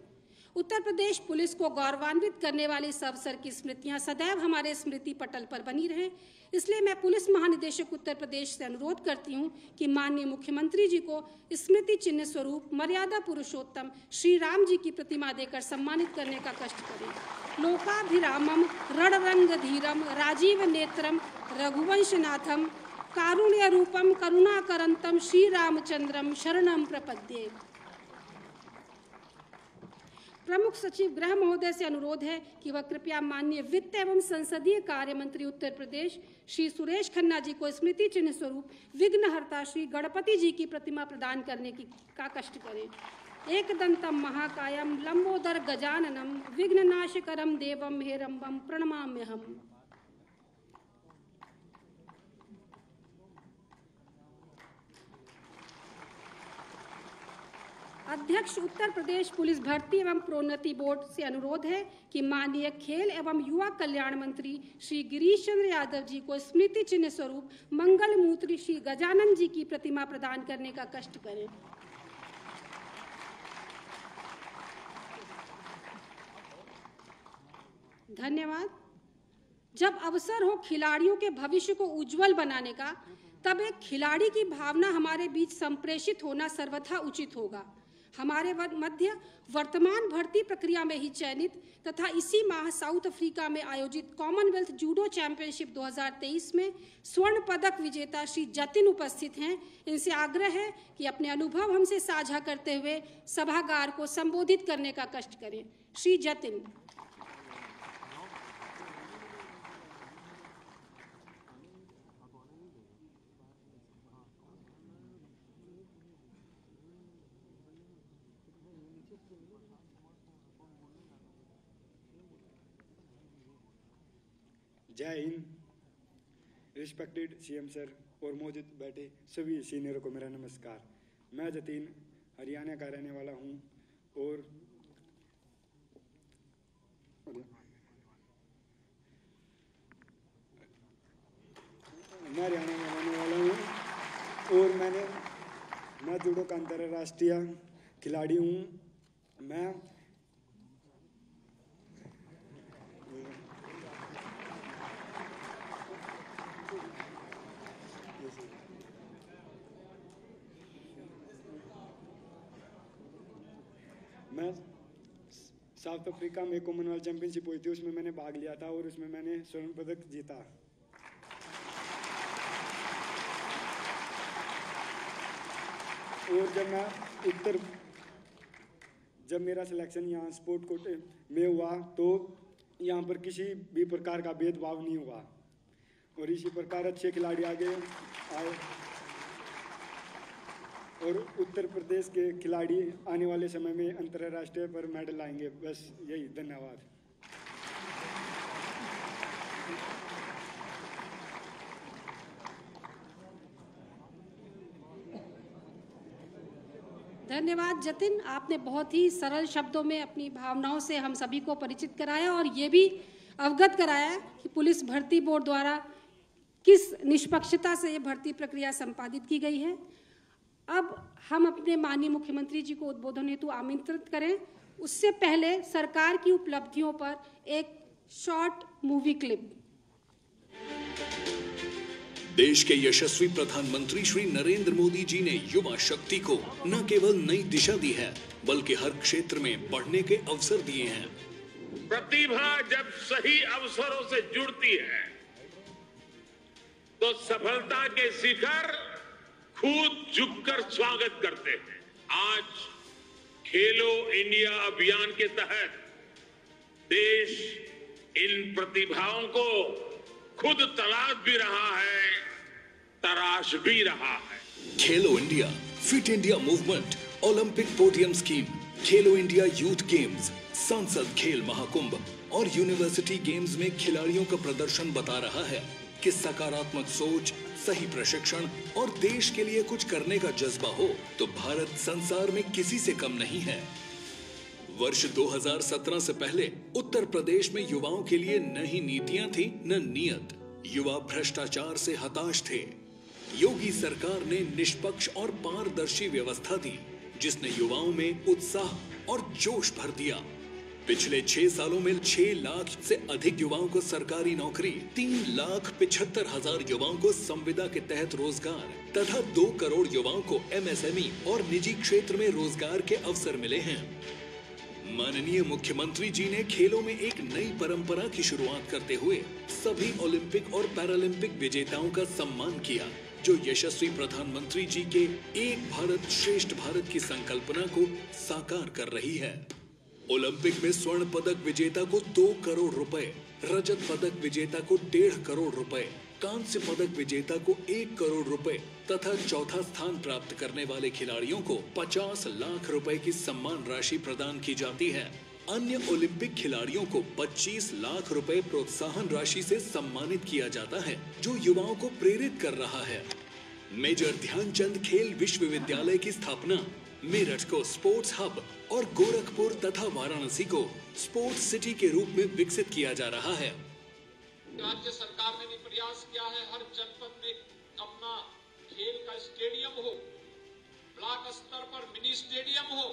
उत्तर प्रदेश पुलिस को गौरवान्वित करने वाली इस अवसर की स्मृतियां सदैव हमारे स्मृति पटल पर बनी रहें, इसलिए मैं पुलिस महानिदेशक उत्तर प्रदेश से अनुरोध करती हूं कि माननीय मुख्यमंत्री जी को स्मृति चिन्ह स्वरूप मर्यादा पुरुषोत्तम श्री राम जी की प्रतिमा देकर सम्मानित करने का कष्ट करें। लोकाभिरामम रणरंग धीरम राजीव नेत्रम रघुवंशनाथम कारुण्य रूपम करुणाकरंतम श्री रामचंद्रम शरणम प्रपद्ये। प्रमुख सचिव गृह महोदय से अनुरोध है कि वह कृपया माननीय वित्त एवं संसदीय कार्य मंत्री उत्तर प्रदेश श्री सुरेश खन्ना जी को स्मृति चिन्ह स्वरूप विघ्नहर्ता श्री गणपति जी की प्रतिमा प्रदान करने का कष्ट करें। एकदंतम महाकायम लंबोदर गजाननम विघ्ननाशकरम देवम हेरंबम प्रणमाम्यहम्। अध्यक्ष उत्तर प्रदेश पुलिस भर्ती एवं प्रोन्नति बोर्ड से अनुरोध है कि माननीय खेल एवं युवा कल्याण मंत्री श्री गिरीश चंद्र यादव जी को स्मृति चिन्ह स्वरूप मंगल मूर्ति श्री गजानन जी की प्रतिमा प्रदान करने का कष्ट करें। धन्यवाद। जब अवसर हो खिलाड़ियों के भविष्य को उज्जवल बनाने का, तब एक खिलाड़ी की भावना हमारे बीच संप्रेषित होना सर्वथा उचित होगा। हमारे मध्य वर्तमान भर्ती प्रक्रिया में ही चयनित तथा इसी माह साउथ अफ्रीका में आयोजित कॉमनवेल्थ जूडो चैंपियनशिप 2023 में स्वर्ण पदक विजेता श्री जतिन उपस्थित हैं। इनसे आग्रह है कि अपने अनुभव हमसे साझा करते हुए सभागार को संबोधित करने का कष्ट करें। श्री जतिन। जय हिंद। रिस्पेक्टेड सीएम सर और मौजूद बैठे सभी सीनियरों को मेरा नमस्कार। मैं जतीन हरियाणा का रहने वाला हूं और मैं जूडो का अंतर्राष्ट्रीय खिलाड़ी हूँ। मैं साउथ अफ्रीका में कॉमनवेल्थ चैंपियनशिप हुई थी, उसमें मैंने भाग लिया था और उसमें मैंने स्वर्ण पदक जीता। और जब मेरा सिलेक्शन यहाँ स्पोर्ट कोटे में हुआ तो यहाँ पर किसी भी प्रकार का भेदभाव नहीं हुआ और इसी प्रकार अच्छे खिलाड़ी आए और उत्तर प्रदेश के खिलाड़ी आने वाले समय में अंतर्राष्ट्रीय पर मेडल लाएंगे। बस यही, धन्यवाद। धन्यवाद जतिन, आपने बहुत ही सरल शब्दों में अपनी भावनाओं से हम सभी को परिचित कराया और ये भी अवगत कराया कि पुलिस भर्ती बोर्ड द्वारा किस निष्पक्षता से ये भर्ती प्रक्रिया संपादित की गई है। अब हम अपने माननीय मुख्यमंत्री जी को उद्बोधन हेतु आमंत्रित करें। उससे पहले सरकार की उपलब्धियों पर एक शॉर्ट मूवी क्लिप। देश के यशस्वी प्रधानमंत्री श्री नरेंद्र मोदी जी ने युवा शक्ति को न केवल नई दिशा दी है बल्कि हर क्षेत्र में बढ़ने के अवसर दिए हैं। प्रतिभा जब सही अवसरों से जुड़ती है तो सफलता के शिखर खुद झुककर स्वागत करते हैं। आज खेलो इंडिया अभियान के तहत देश इन प्रतिभाओं को खुद तलाश भी रहा है, तराश भी रहा है। खेलो India, fit India movement, Olympic podium scheme, खेलो इंडिया यूथ गेम्स, संसद खेल महाकुंभ और यूनिवर्सिटी गेम्स में खिलाड़ियों का प्रदर्शन बता रहा है कि सकारात्मक सोच, सही प्रशिक्षण और देश के लिए कुछ करने का जज्बा हो तो भारत संसार में किसी से कम नहीं है। वर्ष 2017 से पहले उत्तर प्रदेश में युवाओं के लिए न ही नीतियां थी न नियत। युवा भ्रष्टाचार से हताश थे। योगी सरकार ने निष्पक्ष और पारदर्शी व्यवस्था दी जिसने युवाओं में उत्साह और जोश भर दिया। पिछले 6 सालों में 6 लाख से अधिक युवाओं को सरकारी नौकरी, 3,75,000 युवाओं को संविदा के तहत रोजगार तथा 2 करोड़ युवाओं को MSME और निजी क्षेत्र में रोजगार के अवसर मिले हैं। माननीय मुख्यमंत्री जी ने खेलों में एक नई परंपरा की शुरुआत करते हुए सभी ओलंपिक और पैरालंपिक विजेताओं का सम्मान किया, जो यशस्वी प्रधानमंत्री जी के एक भारत श्रेष्ठ भारत की संकल्पना को साकार कर रही है। ओलंपिक में स्वर्ण पदक विजेता को 2 करोड़ रुपए, रजत पदक विजेता को 1.5 करोड़ रुपए, कांस्य पदक विजेता को 1 करोड़ रुपए तथा चौथा स्थान प्राप्त करने वाले खिलाड़ियों को 50 लाख रुपए की सम्मान राशि प्रदान की जाती है। अन्य ओलंपिक खिलाड़ियों को 25 लाख रुपए प्रोत्साहन राशि से सम्मानित किया जाता है, जो युवाओं को प्रेरित कर रहा है। मेजर ध्यानचंद खेल विश्वविद्यालय की स्थापना, मेरठ को स्पोर्ट्स हब और गोरखपुर तथा वाराणसी को स्पोर्ट्स सिटी के रूप में विकसित किया जा रहा है। राज्य सरकार ने भी प्रयास किया है, हर जनपद में अपना खेल का स्टेडियम हो, ब्लॉक स्तर पर मिनी स्टेडियम हो।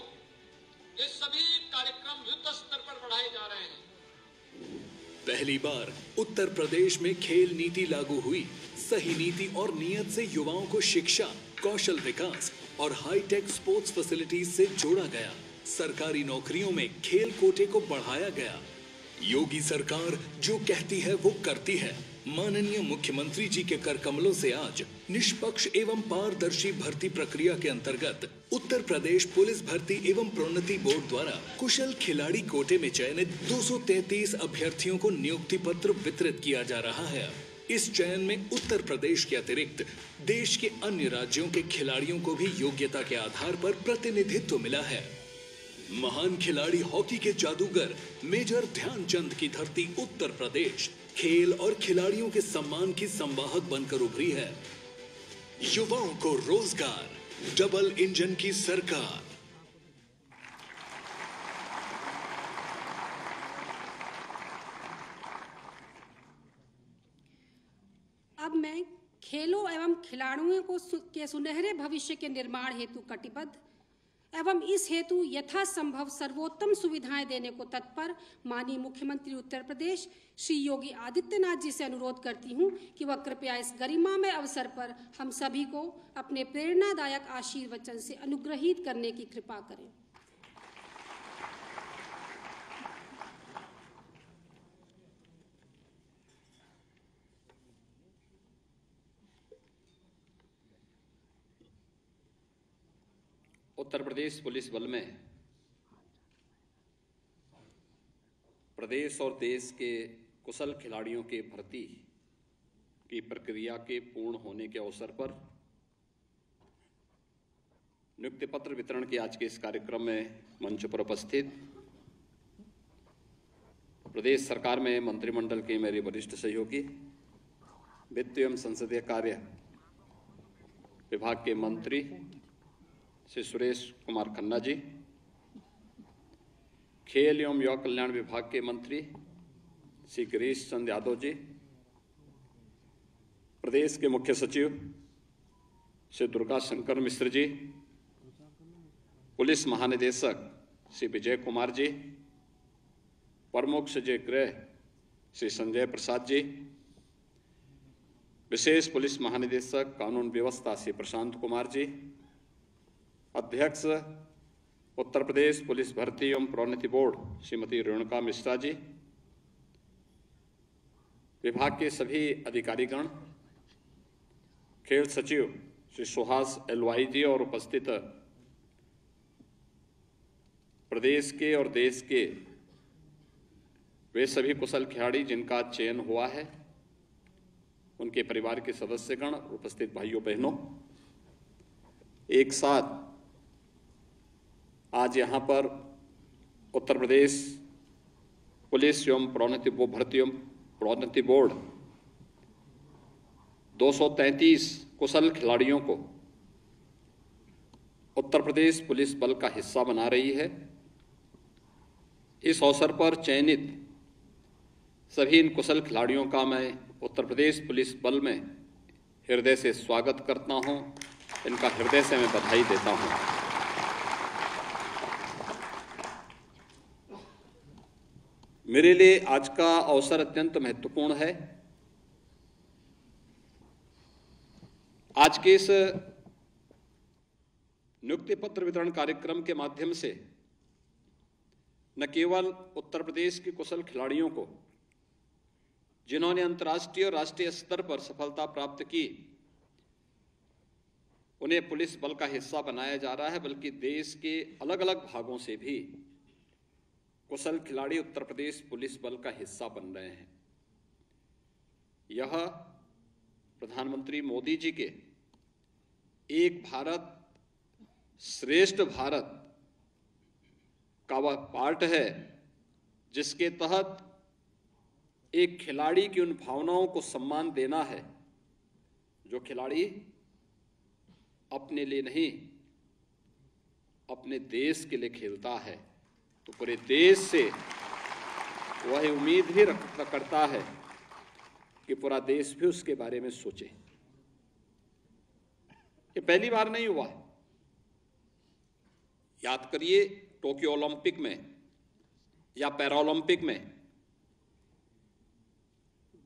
ये सभी कार्यक्रम युद्ध स्तर पर बढ़ाए जा रहे हैं। पहली बार उत्तर प्रदेश में खेल नीति लागू हुई। सही नीति और नियत से युवाओं को शिक्षा, कौशल विकास और हाईटेक स्पोर्ट्स फैसिलिटीज से जोड़ा गया। सरकारी नौकरियों में खेल कोटे को बढ़ाया गया। योगी सरकार जो कहती है वो करती है। माननीय मुख्यमंत्री जी के कर कमलों से आज निष्पक्ष एवं पारदर्शी भर्ती प्रक्रिया के अंतर्गत उत्तर प्रदेश पुलिस भर्ती एवं प्रोन्नति बोर्ड द्वारा कुशल खिलाड़ी कोटे में चयनित 233 अभ्यर्थियों को नियुक्ति पत्र वितरित किया जा रहा है। इस चयन में उत्तर प्रदेश के अतिरिक्त देश के अन्य राज्यों के खिलाड़ियों को भी योग्यता के आधार पर प्रतिनिधित्व मिला है। महान खिलाड़ी हॉकी के जादूगर मेजर ध्यानचंद की धरती उत्तर प्रदेश खेल और खिलाड़ियों के सम्मान की संवाहक बनकर उभरी है। युवाओं को रोजगार, डबल इंजन की सरकार। अब मैं खेलों एवं खिलाड़ियों को के सुनहरे भविष्य के निर्माण हेतु कटिबद्ध एवं इस हेतु यथासंभव सर्वोत्तम सुविधाएं देने को तत्पर माननीय मुख्यमंत्री उत्तर प्रदेश श्री योगी आदित्यनाथ जी से अनुरोध करती हूं कि वह कृपया इस गरिमामय अवसर पर हम सभी को अपने प्रेरणादायक आशीर्वचन से अनुग्रहित करने की कृपा करें। उत्तर प्रदेश पुलिस बल में प्रदेश और देश के कुशल खिलाड़ियों के भर्ती की प्रक्रिया के पूर्ण होने के अवसर पर नियुक्ति पत्र वितरण के आज के इस कार्यक्रम में मंच पर उपस्थित प्रदेश सरकार में मंत्रिमंडल के मेरे वरिष्ठ सहयोगी, वित्त एवं संसदीय कार्य विभाग के मंत्री श्री सुरेश कुमार खन्ना जी, खेल एवं युवा कल्याण विभाग के मंत्री श्री गिरीश चंद्र यादव जी, प्रदेश के मुख्य सचिव श्री दुर्गा शंकर मिश्र जी, पुलिस महानिदेशक श्री विजय कुमार जी, प्रमुख सचिव गृह श्री संजय प्रसाद जी, विशेष पुलिस महानिदेशक कानून व्यवस्था श्री प्रशांत कुमार जी, अध्यक्ष उत्तर प्रदेश पुलिस भर्ती एवं प्रोन्नति बोर्ड श्रीमती रेणुका मिश्रा जी, विभाग के सभी अधिकारीगण, खेल सचिव श्री सुहास एलवाई जी और उपस्थित प्रदेश के और देश के वे सभी कुशल खिलाड़ी जिनका चयन हुआ है, उनके परिवार के सदस्यगण, उपस्थित भाइयों बहनों, एक साथ आज यहाँ पर उत्तर प्रदेश पुलिस एवं भर्ती एवं प्रोन्नति बोर्ड 233 कुशल खिलाड़ियों को उत्तर प्रदेश पुलिस बल का हिस्सा बना रही है। इस अवसर पर चयनित सभी इन कुशल खिलाड़ियों का मैं उत्तर प्रदेश पुलिस बल में हृदय से स्वागत करता हूं, इनका हृदय से मैं बधाई देता हूं। मेरे लिए आज का अवसर अत्यंत महत्वपूर्ण है। आज के इस नियुक्ति पत्र वितरण कार्यक्रम के माध्यम से न केवल उत्तर प्रदेश के कुशल खिलाड़ियों को, जिन्होंने अंतर्राष्ट्रीय और राष्ट्रीय स्तर पर सफलता प्राप्त की, उन्हें पुलिस बल का हिस्सा बनाया जा रहा है, बल्कि देश के अलग अलग भागों से भी कुशल खिलाड़ी उत्तर प्रदेश पुलिस बल का हिस्सा बन रहे हैं। यह प्रधानमंत्री मोदी जी के एक भारत श्रेष्ठ भारत का वह पार्ट है, जिसके तहत एक खिलाड़ी की उन भावनाओं को सम्मान देना है जो खिलाड़ी अपने लिए नहीं, अपने देश के लिए खेलता है। तो पूरे देश से वह उम्मीद भी करता है कि पूरा देश भी उसके बारे में सोचे। ये पहली बार नहीं हुआ। याद करिए, टोक्यो ओलंपिक में या पैरालंपिक में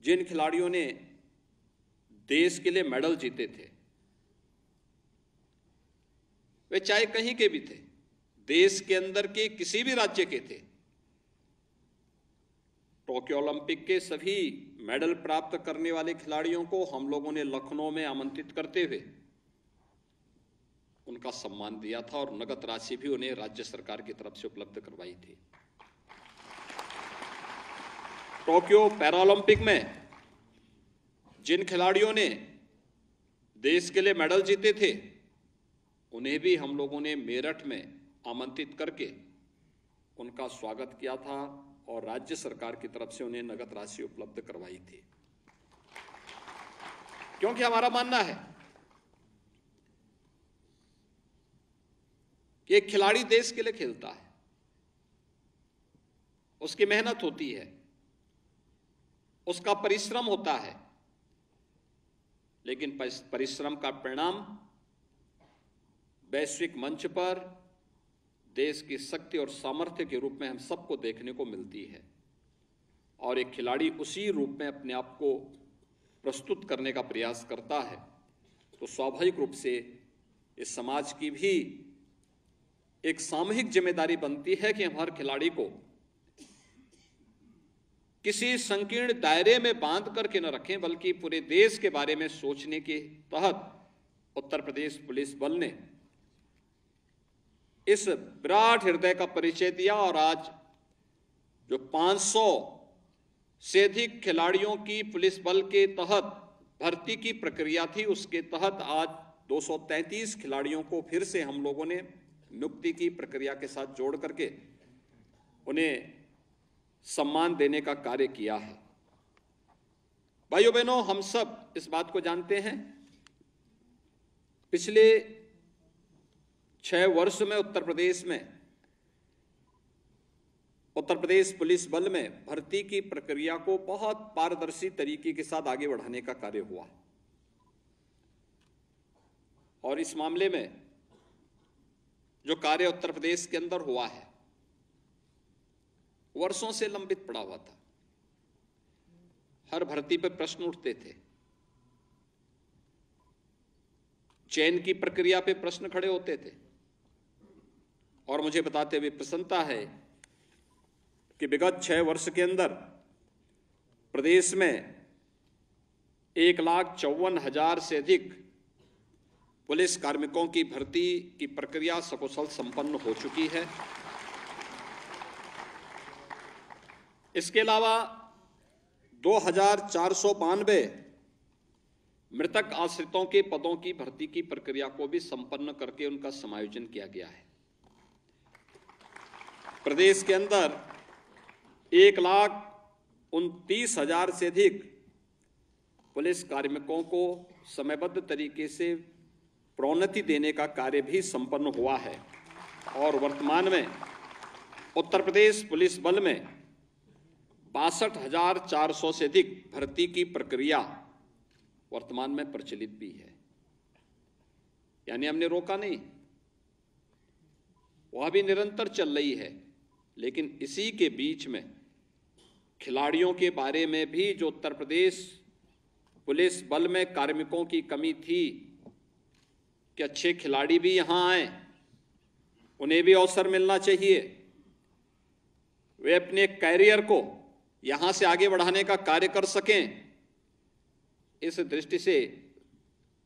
जिन खिलाड़ियों ने देश के लिए मेडल जीते थे, वे चाहे कहीं के भी थे, देश के अंदर के किसी भी राज्य के थे। टोक्यो ओलंपिक के सभी मेडल प्राप्त करने वाले खिलाड़ियों को हम लोगों ने लखनऊ में आमंत्रित करते हुए उनका सम्मान दिया था और नगद राशि भी उन्हें राज्य सरकार की तरफ से उपलब्ध करवाई थी। टोक्यो पैरालंपिक में जिन खिलाड़ियों ने देश के लिए मेडल जीते थे, उन्हें भी हम लोगों ने मेरठ में आमंत्रित करके उनका स्वागत किया था और राज्य सरकार की तरफ से उन्हें नगद राशि उपलब्ध करवाई थी। क्योंकि हमारा मानना है कि एक खिलाड़ी देश के लिए खेलता है, उसकी मेहनत होती है, उसका परिश्रम होता है, लेकिन परिश्रम का परिणाम वैश्विक मंच पर देश की शक्ति और सामर्थ्य के रूप में हम सबको देखने को मिलती है, और एक खिलाड़ी उसी रूप में अपने आप को प्रस्तुत करने का प्रयास करता है, तो स्वाभाविक रूप से इस समाज की भी एक सामूहिक जिम्मेदारी बनती है कि हम हर खिलाड़ी को किसी संकीर्ण दायरे में बांध करके न रखें, बल्कि पूरे देश के बारे में सोचने के तहत उत्तर प्रदेश पुलिस बल ने इस विराट हृदय का परिचय दिया। और आज जो 500 से अधिक खिलाड़ियों की पुलिस बल के तहत भर्ती की प्रक्रिया थी, उसके तहत आज 233 खिलाड़ियों को फिर से हम लोगों ने नियुक्ति की प्रक्रिया के साथ जोड़ करके उन्हें सम्मान देने का कार्य किया है। भाइयों बहनों, हम सब इस बात को जानते हैं, पिछले 6 वर्ष में उत्तर प्रदेश पुलिस बल में भर्ती की प्रक्रिया को बहुत पारदर्शी तरीके के साथ आगे बढ़ाने का कार्य हुआ, और इस मामले में जो कार्य उत्तर प्रदेश के अंदर हुआ है वर्षों से लंबित पड़ा हुआ था। हर भर्ती पर प्रश्न उठते थे, चयन की प्रक्रिया पे प्रश्न खड़े होते थे, और मुझे बताते हुए प्रसन्नता है कि विगत 6 वर्ष के अंदर प्रदेश में 1,54,000 से अधिक पुलिस कार्मिकों की भर्ती की प्रक्रिया सकुशल संपन्न हो चुकी है। इसके अलावा 2,492 मृतक आश्रितों के पदों की भर्ती की प्रक्रिया को भी संपन्न करके उनका समायोजन किया गया है। प्रदेश के अंदर 1,29,000 से अधिक पुलिस कार्मिकों को समयबद्ध तरीके से प्रोन्नति देने का कार्य भी संपन्न हुआ है, और वर्तमान में उत्तर प्रदेश पुलिस बल में 62,400 से अधिक भर्ती की प्रक्रिया वर्तमान में प्रचलित भी है। यानी हमने रोका नहीं, वह भी निरंतर चल रही है। लेकिन इसी के बीच में खिलाड़ियों के बारे में भी जो उत्तर प्रदेश पुलिस बल में कार्मिकों की कमी थी कि अच्छे खिलाड़ी भी यहां आए, उन्हें भी अवसर मिलना चाहिए, वे अपने कैरियर को यहां से आगे बढ़ाने का कार्य कर सकें, इस दृष्टि से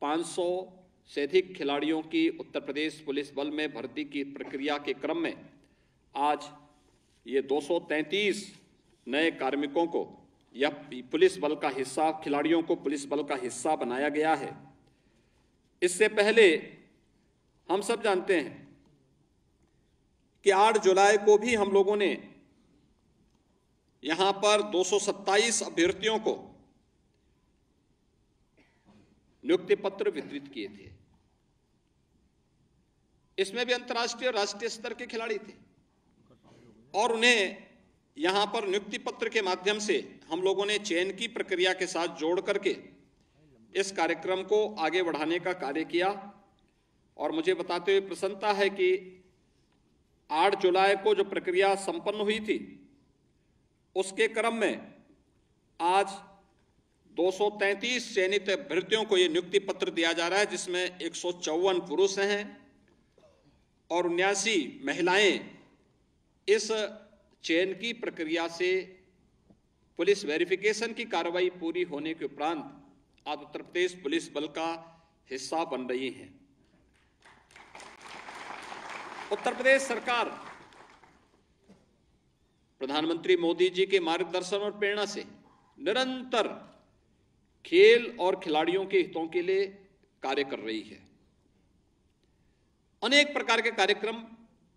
500 से अधिक खिलाड़ियों की उत्तर प्रदेश पुलिस बल में भर्ती की प्रक्रिया के क्रम में आज ये 233 नए कार्मिकों को या पुलिस बल का हिस्सा, खिलाड़ियों को पुलिस बल का हिस्सा बनाया गया है। इससे पहले हम सब जानते हैं कि 8 जुलाई को भी हम लोगों ने यहां पर 227 अभ्यर्थियों को नियुक्ति पत्र वितरित किए थे। इसमें भी अंतर्राष्ट्रीय और राष्ट्रीय स्तर के खिलाड़ी थे, और उन्हें यहां पर नियुक्ति पत्र के माध्यम से हम लोगों ने चयन की प्रक्रिया के साथ जोड़ करके इस कार्यक्रम को आगे बढ़ाने का कार्य किया। और मुझे बताते हुए प्रसन्नता है कि 8 जुलाई को जो प्रक्रिया संपन्न हुई थी, उसके क्रम में आज 233 चयनित अभ्यर्थियों को यह नियुक्ति पत्र दिया जा रहा है, जिसमें 154 पुरुष हैं और 79 महिलाएं इस चयन की प्रक्रिया से पुलिस वेरिफिकेशन की कार्रवाई पूरी होने के उपरांत आज उत्तर प्रदेश पुलिस बल का हिस्सा बन रही हैं। उत्तर प्रदेश सरकार प्रधानमंत्री मोदी जी के मार्गदर्शन और प्रेरणा से निरंतर खेल और खिलाड़ियों के हितों के लिए कार्य कर रही है। अनेक प्रकार के कार्यक्रम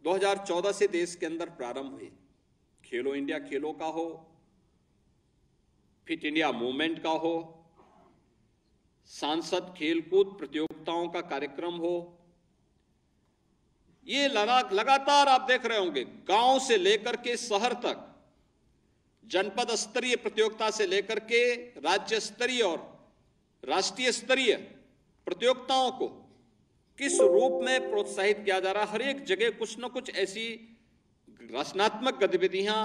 2014 से देश के अंदर प्रारंभ हुए। खेलो इंडिया खेलों का हो, फिट इंडिया मूवमेंट का हो, सांसद खेलकूद प्रतियोगिताओं का कार्यक्रम हो, ये लगातार आप देख रहे होंगे, गांव से लेकर के शहर तक, जनपद स्तरीय प्रतियोगिता से लेकर के राज्य स्तरीय और राष्ट्रीय स्तरीय प्रतियोगिताओं को किस रूप में प्रोत्साहित किया जा रहा है। हर एक जगह कुछ न कुछ ऐसी रचनात्मक गतिविधियां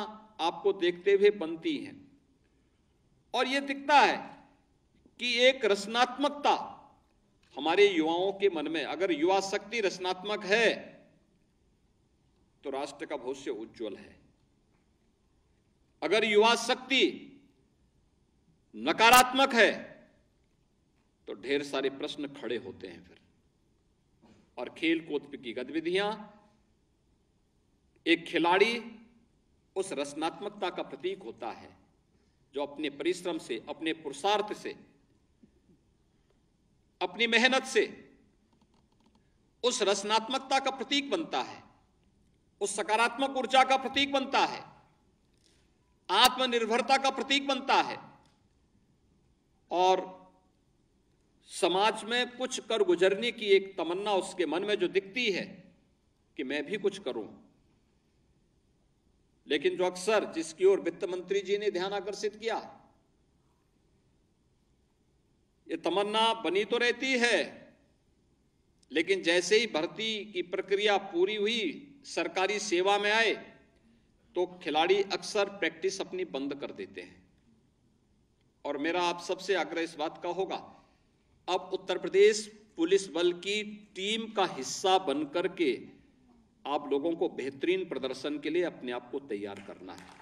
आपको देखते हुए बनती हैं और यह दिखता है कि एक रचनात्मकता हमारे युवाओं के मन में, अगर युवा शक्ति रचनात्मक है तो राष्ट्र का भविष्य उज्जवल है। अगर युवा शक्ति नकारात्मक है तो ढेर सारे प्रश्न खड़े होते हैं फिर। और खेल कूद की गतिविधियां, एक खिलाड़ी उस रचनात्मकता का प्रतीक होता है जो अपने परिश्रम से, अपने पुरुषार्थ से, अपनी मेहनत से उस रचनात्मकता का प्रतीक बनता है, उस सकारात्मक ऊर्जा का प्रतीक बनता है, आत्मनिर्भरता का प्रतीक बनता है और समाज में कुछ कर गुजरने की एक तमन्ना उसके मन में जो दिखती है कि मैं भी कुछ करूं। लेकिन जो अक्सर जिसकी ओर वित्त मंत्री जी ने ध्यान आकर्षित किया, ये तमन्ना बनी तो रहती है, लेकिन जैसे ही भर्ती की प्रक्रिया पूरी हुई, सरकारी सेवा में आए, तो खिलाड़ी अक्सर प्रैक्टिस अपनी बंद कर देते हैं। और मेरा आप सबसे आग्रह इस बात का होगा, अब उत्तर प्रदेश पुलिस बल की टीम का हिस्सा बनकर के आप लोगों को बेहतरीन प्रदर्शन के लिए अपने आप को तैयार करना है।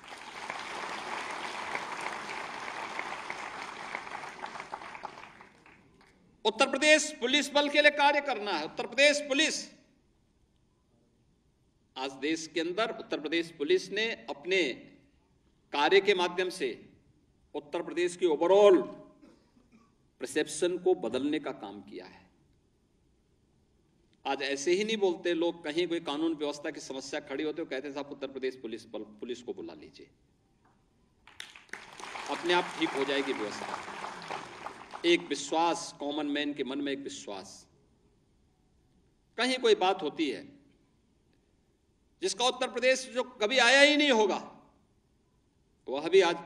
उत्तर प्रदेश पुलिस बल के लिए कार्य करना है। उत्तर प्रदेश पुलिस, आज देश के अंदर उत्तर प्रदेश पुलिस ने अपने कार्य के माध्यम से उत्तर प्रदेश की ओवरऑल परसेप्शन को बदलने का काम किया है। आज ऐसे ही नहीं बोलते लोग, कहीं कोई कानून व्यवस्था की समस्या खड़ी होती है, कहते हैं साहब उत्तर प्रदेश पुलिस को बुला लीजिए, अपने आप ठीक हो जाएगी व्यवस्था। एक विश्वास, कॉमन मैन के मन में एक विश्वास, कहीं कोई बात होती है जिसका उत्तर प्रदेश जो कभी आया ही नहीं होगा, वह भी आज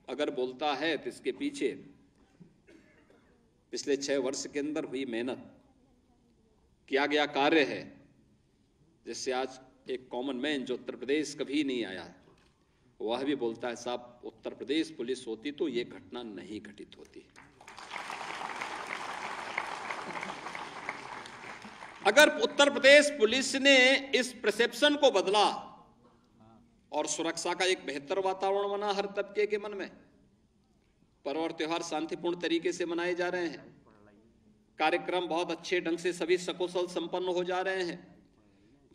अगर बोलता है तो इसके पीछे पिछले 6 वर्ष के अंदर हुई मेहनत, किया गया कार्य है, जिससे आज एक कॉमन मैन जो उत्तर प्रदेश कभी नहीं आया, वह भी बोलता है साहब उत्तर प्रदेश पुलिस होती तो यह घटना नहीं घटित होती। अगर उत्तर प्रदेश पुलिस ने इस परसेप्शन को बदला और सुरक्षा का एक बेहतर वातावरण बना हर तबके के मन में, पर्व और त्योहार शांतिपूर्ण तरीके से मनाए जा रहे हैं, कार्यक्रम बहुत अच्छे ढंग से सभी सकुशल संपन्न हो जा रहे हैं,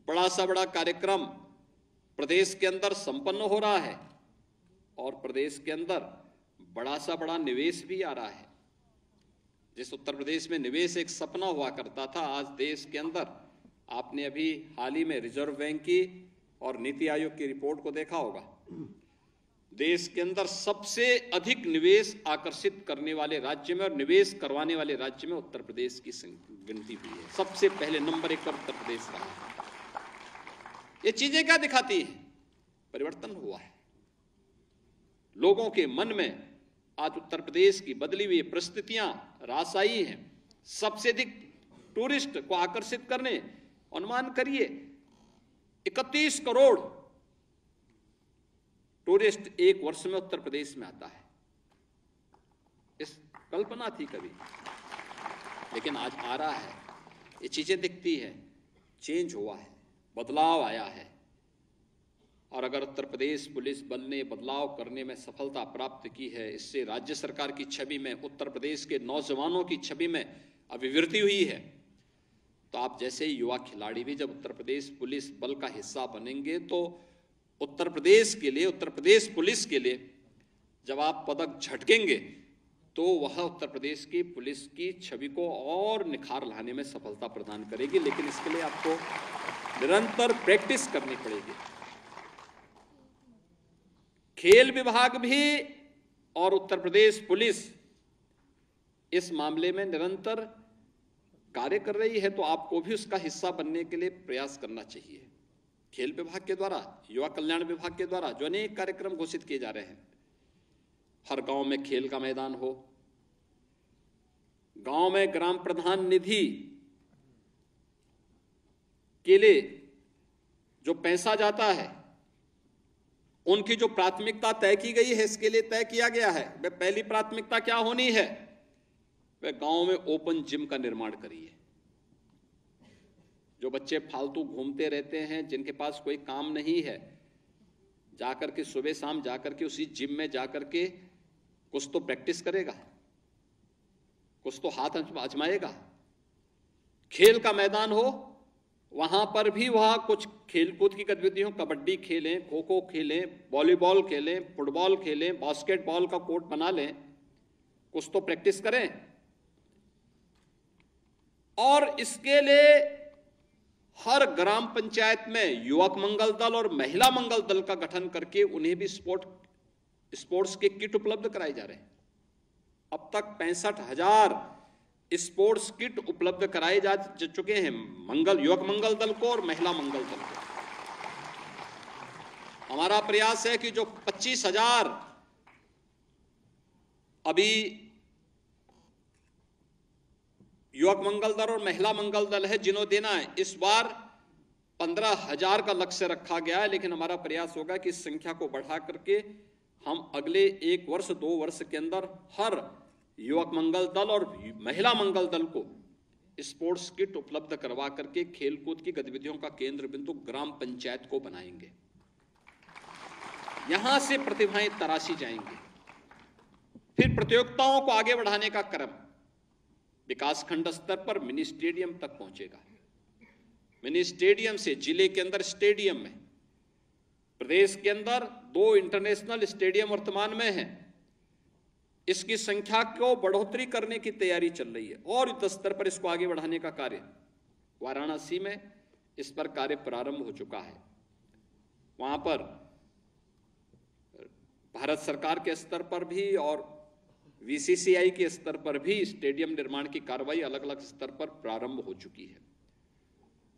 बड़ा सा बड़ा कार्यक्रम प्रदेश के अंदर संपन्न हो रहा है और प्रदेश के अंदर बड़ा सा बड़ा निवेश भी आ रहा है। जिस उत्तर प्रदेश में निवेश एक सपना हुआ करता था, आज देश के अंदर आपने अभी हाल ही में रिजर्व बैंक की और नीति आयोग की रिपोर्ट को देखा होगा, देश के अंदर सबसे अधिक निवेश आकर्षित करने वाले राज्य में और निवेश करवाने वाले राज्य में उत्तर प्रदेश की गिनती हुई है। सबसे पहले नंबर 1 पर उत्तर प्रदेश रहा है। ये चीजें क्या दिखाती हैं? परिवर्तन हुआ है लोगों के मन में। आज उत्तर प्रदेश की बदली हुई परिस्थितियां रासाई हैं। सबसे अधिक टूरिस्ट को आकर्षित करने, अनुमान करिए 31 करोड़ टूरिस्ट एक वर्ष में उत्तर प्रदेश में आता है। इस कल्पना थी कभी, लेकिन आज आ रहा है। ये चीजें दिखती है, चेंज हुआ है, बदलाव आया है। और अगर उत्तर प्रदेश पुलिस बल ने बदलाव करने में सफलता प्राप्त की है, इससे राज्य सरकार की छवि में, उत्तर प्रदेश के नौजवानों की छवि में अभिवृद्धि हुई है, तो आप जैसे ही युवा खिलाड़ी भी जब उत्तर प्रदेश पुलिस बल का हिस्सा बनेंगे, तो उत्तर प्रदेश के लिए, उत्तर प्रदेश पुलिस के लिए जब आप पदक झटकेंगे तो वह उत्तर प्रदेश की पुलिस की छवि को और निखार लाने में सफलता प्रदान करेगी। लेकिन इसके लिए आपको निरंतर प्रैक्टिस करनी पड़ेगी। खेल विभाग भी और उत्तर प्रदेश पुलिस इस मामले में निरंतर कार्य कर रही है, तो आपको भी उसका हिस्सा बनने के लिए प्रयास करना चाहिए। खेल विभाग के द्वारा, युवा कल्याण विभाग के द्वारा जो अनेक कार्यक्रम घोषित किए जा रहे हैं, हर गांव में खेल का मैदान हो, गांव में ग्राम प्रधान निधि के लिए जो पैसा जाता है, उनकी जो प्राथमिकता तय की गई है, इसके लिए तय किया गया है। वह पहली प्राथमिकता क्या होनी है? वह गांव में ओपन जिम का निर्माण करिए। जो बच्चे फालतू घूमते रहते हैं, जिनके पास कोई काम नहीं है, जाकर के सुबह शाम जाकर के उसी जिम में जाकर के कुछ तो प्रैक्टिस करेगा, कुछ तो हाथ आजमाएगा। खेल का मैदान हो, वहां पर भी वह कुछ खेलकूद की गतिविधियों, कबड्डी खेलें, खो खो खेलें, वॉलीबॉल खेलें, फुटबॉल खेलें, बास्केटबॉल का कोर्ट बना लें, कुछ तो प्रैक्टिस करें। और इसके लिए हर ग्राम पंचायत में युवक मंगल दल और महिला मंगल दल का गठन करके उन्हें भी स्पोर्ट्स के किट उपलब्ध कराए जा रहे हैं। अब तक 65,000 स्पोर्ट्स किट उपलब्ध कराए जा चुके हैं युवक मंगल दल को और महिला मंगल दल को। हमारा प्रयास है कि जो 25,000 अभी युवक मंगल दल और महिला मंगल दल है जिन्हों देना है, इस बार 15,000 का लक्ष्य रखा गया है। लेकिन हमारा प्रयास होगा कि इस संख्या को बढ़ा करके हम अगले 1 वर्ष 2 वर्ष के अंदर हर युवक मंगल दल और महिला मंगल दल को स्पोर्ट्स किट उपलब्ध करवा करके खेलकूद की गतिविधियों का केंद्र बिंदु ग्राम पंचायत को बनाएंगे। यहां से प्रतिभाएं तराशी जाएंगी। फिर प्रतियोगिताओं को आगे बढ़ाने का क्रम विकास खंड स्तर पर मिनी स्टेडियम तक पहुंचेगा। मिनी स्टेडियम से जिले के अंदर स्टेडियम में, प्रदेश के अंदर 2 इंटरनेशनल स्टेडियम वर्तमान में हैं। इसकी संख्या को बढ़ोतरी करने की तैयारी चल रही है और युद्ध स्तर पर इसको आगे बढ़ाने का कार्य वाराणसी में इस पर कार्य प्रारंभ हो चुका है। वहां पर भारत सरकार के स्तर पर भी और VCCI के स्तर पर भी स्टेडियम निर्माण की कार्रवाई अलग अलग स्तर पर प्रारंभ हो चुकी है।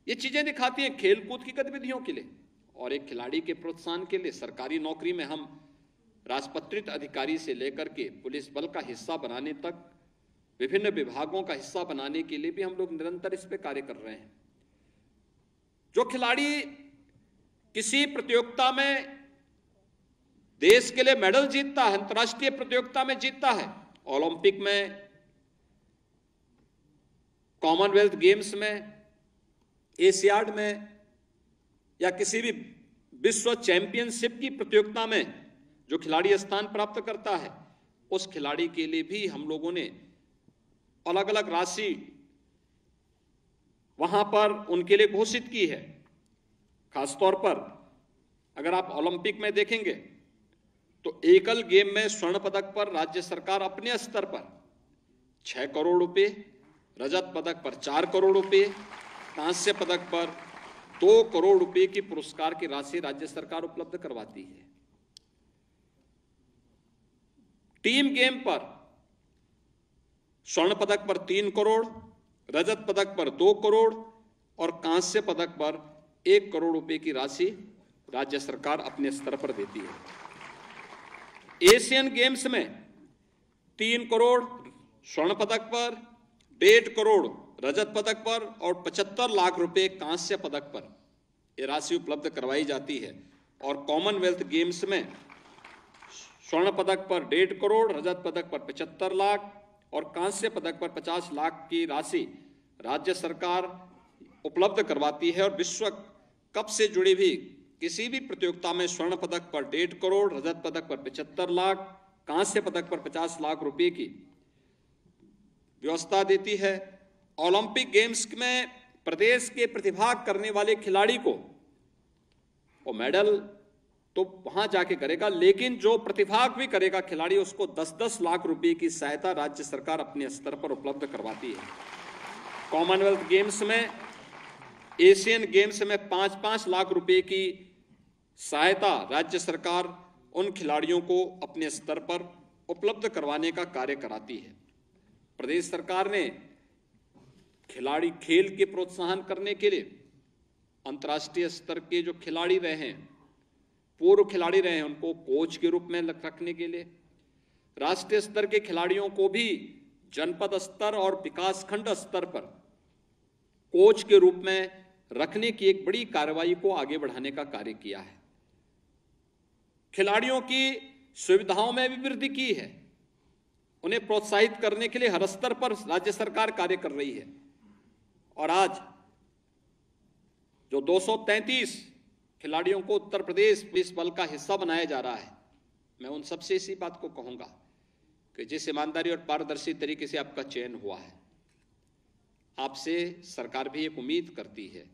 ये चीजें दिखाती हैं खेलकूद की गतिविधियों के लिए और एक खिलाड़ी के प्रोत्साहन के लिए। सरकारी नौकरी में हम राजपत्रित अधिकारी से लेकर के पुलिस बल का हिस्सा बनाने तक, विभिन्न विभागों का हिस्सा बनाने के लिए भी हम लोग निरंतर इस पे कार्य कर रहे हैं। जो खिलाड़ी किसी प्रतियोगिता में देश के लिए मेडल जीतता है, अंतर्राष्ट्रीय प्रतियोगिता में जीतता है, ओलंपिक में, कॉमनवेल्थ गेम्स में, एशियाड में या किसी भी विश्व चैंपियनशिप की प्रतियोगिता में जो खिलाड़ी स्थान प्राप्त करता है, उस खिलाड़ी के लिए भी हम लोगों ने अलग अलग राशि वहां पर उनके लिए घोषित की है। खासतौर पर अगर आप ओलंपिक में देखेंगे तो एकल गेम में स्वर्ण पदक पर राज्य सरकार अपने स्तर पर 6 करोड़ रुपए, रजत पदक पर 4 करोड़ रुपए, कांस्य पदक पर 2 करोड़ रुपए की पुरस्कार की राशि राज्य सरकार उपलब्ध करवाती है। टीम गेम पर स्वर्ण पदक पर 3 करोड़, रजत पदक पर 2 करोड़ और कांस्य पदक पर 1 करोड़ रुपए की राशि राज्य सरकार अपने स्तर पर देती है। एशियन गेम्स में 3 करोड़ स्वर्ण पदक पर, 1.5 करोड़ रजत पदक पर और 75 लाख रुपए कांस्य पदक पर यह राशि उपलब्ध करवाई जाती है। और कॉमनवेल्थ गेम्स में स्वर्ण पदक पर 1.5 करोड़, रजत पदक पर 75 लाख और कांस्य पदक पर 50 लाख की राशि राज्य सरकार उपलब्ध करवाती है। और विश्व कप से जुड़ी भी किसी भी प्रतियोगिता में स्वर्ण पदक पर 1.5 करोड़, रजत पदक पर 75 लाख, कांस्य पदक पर 50 लाख रुपए की व्यवस्था देती है। ओलंपिक गेम्स में प्रदेश के प्रतिभाग करने वाले खिलाड़ी को वो मेडल तो वहां जाके करेगा, लेकिन जो प्रतिभाग भी करेगा खिलाड़ी, उसको 10-10 लाख रुपए की सहायता राज्य सरकार अपने स्तर पर उपलब्ध करवाती है। कॉमनवेल्थ गेम्स में, एशियन गेम्स में 5-5 लाख रुपए की सहायता राज्य सरकार उन खिलाड़ियों को अपने स्तर पर उपलब्ध करवाने का कार्य कराती है। प्रदेश सरकार ने खिलाड़ी खेल के प्रोत्साहन करने के लिए अंतर्राष्ट्रीय स्तर के जो खिलाड़ी रहे हैं, पूर्व खिलाड़ी रहे हैं, उनको कोच के रूप में रखने के लिए, राष्ट्रीय स्तर के खिलाड़ियों को भी जनपद स्तर और विकास खंड स्तर पर कोच के रूप में रखने की एक बड़ी कार्रवाई को आगे बढ़ाने का कार्य किया है। खिलाड़ियों की सुविधाओं में भी वृद्धि की है। उन्हें प्रोत्साहित करने के लिए हर स्तर पर राज्य सरकार कार्य कर रही है। और आज जो 233 खिलाड़ियों को उत्तर प्रदेश पुलिस बल का हिस्सा बनाया जा रहा है, मैं उन सबसे इसी बात को कहूंगा कि जिस ईमानदारी और पारदर्शी तरीके से आपका चयन हुआ है, आपसे सरकार भी एक उम्मीद करती है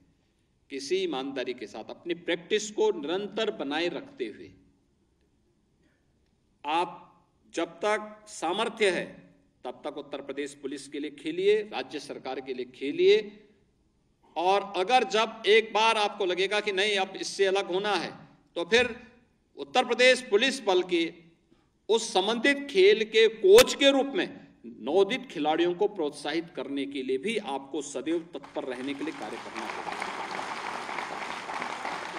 कि इसी ईमानदारी के साथ अपनी प्रैक्टिस को निरंतर बनाए रखते हुए आप जब तक सामर्थ्य है तब तक उत्तर प्रदेश पुलिस के लिए खेलिए, राज्य सरकार के लिए खेलिए। और अगर जब एक बार आपको लगेगा कि नहीं अब इससे अलग होना है, तो फिर उत्तर प्रदेश पुलिस बल के उस संबंधित खेल के कोच के रूप में नवोदित खिलाड़ियों को प्रोत्साहित करने के लिए भी आपको सदैव तत्पर रहने के लिए कार्य करना होगा।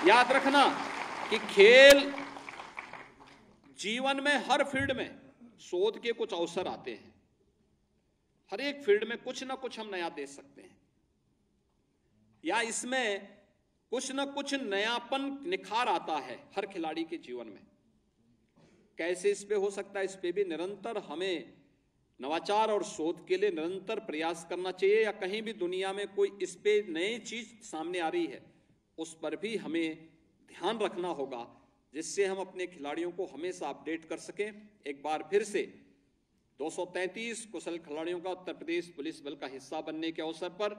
याद रखना कि खेल जीवन में हर फील्ड में शोध के कुछ अवसर आते हैं। हर एक फील्ड में कुछ ना कुछ हम नया दे सकते हैं, या इसमें कुछ ना कुछ नयापन निखार आता है हर खिलाड़ी के जीवन में। कैसे इस पे हो सकता है, इस पे भी निरंतर हमें नवाचार और शोध के लिए निरंतर प्रयास करना चाहिए। या कहीं भी दुनिया में कोई इस पे नई चीज सामने आ रही है, उस पर भी हमें ध्यान रखना होगा, जिससे हम अपने खिलाड़ियों को हमेशा अपडेट कर सकें। एक बार फिर से 233 कुशल खिलाड़ियों का उत्तर प्रदेश पुलिस बल का हिस्सा बनने के अवसर पर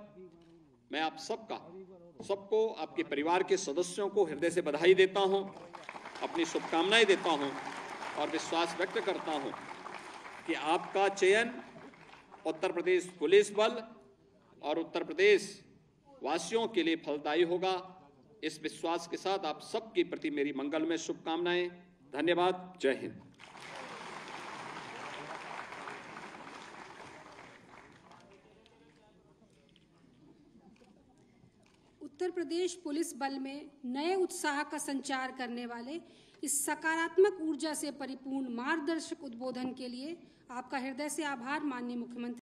मैं आप सबको आपके परिवार के सदस्यों को हृदय से बधाई देता हूं, अपनी शुभकामनाएं देता हूं और विश्वास व्यक्त करता हूं कि आपका चयन उत्तर प्रदेश पुलिस बल और उत्तर प्रदेश वासियों के लिए फलदायी होगा। इस विश्वास के साथ आप सबके प्रति मेरी मंगलमय शुभकामनाएं। धन्यवाद। जय हिंद। उत्तर प्रदेश पुलिस बल में नए उत्साह का संचार करने वाले इस सकारात्मक ऊर्जा से परिपूर्ण मार्गदर्शक उद्बोधन के लिए आपका हृदय से आभार माननीय मुख्यमंत्री।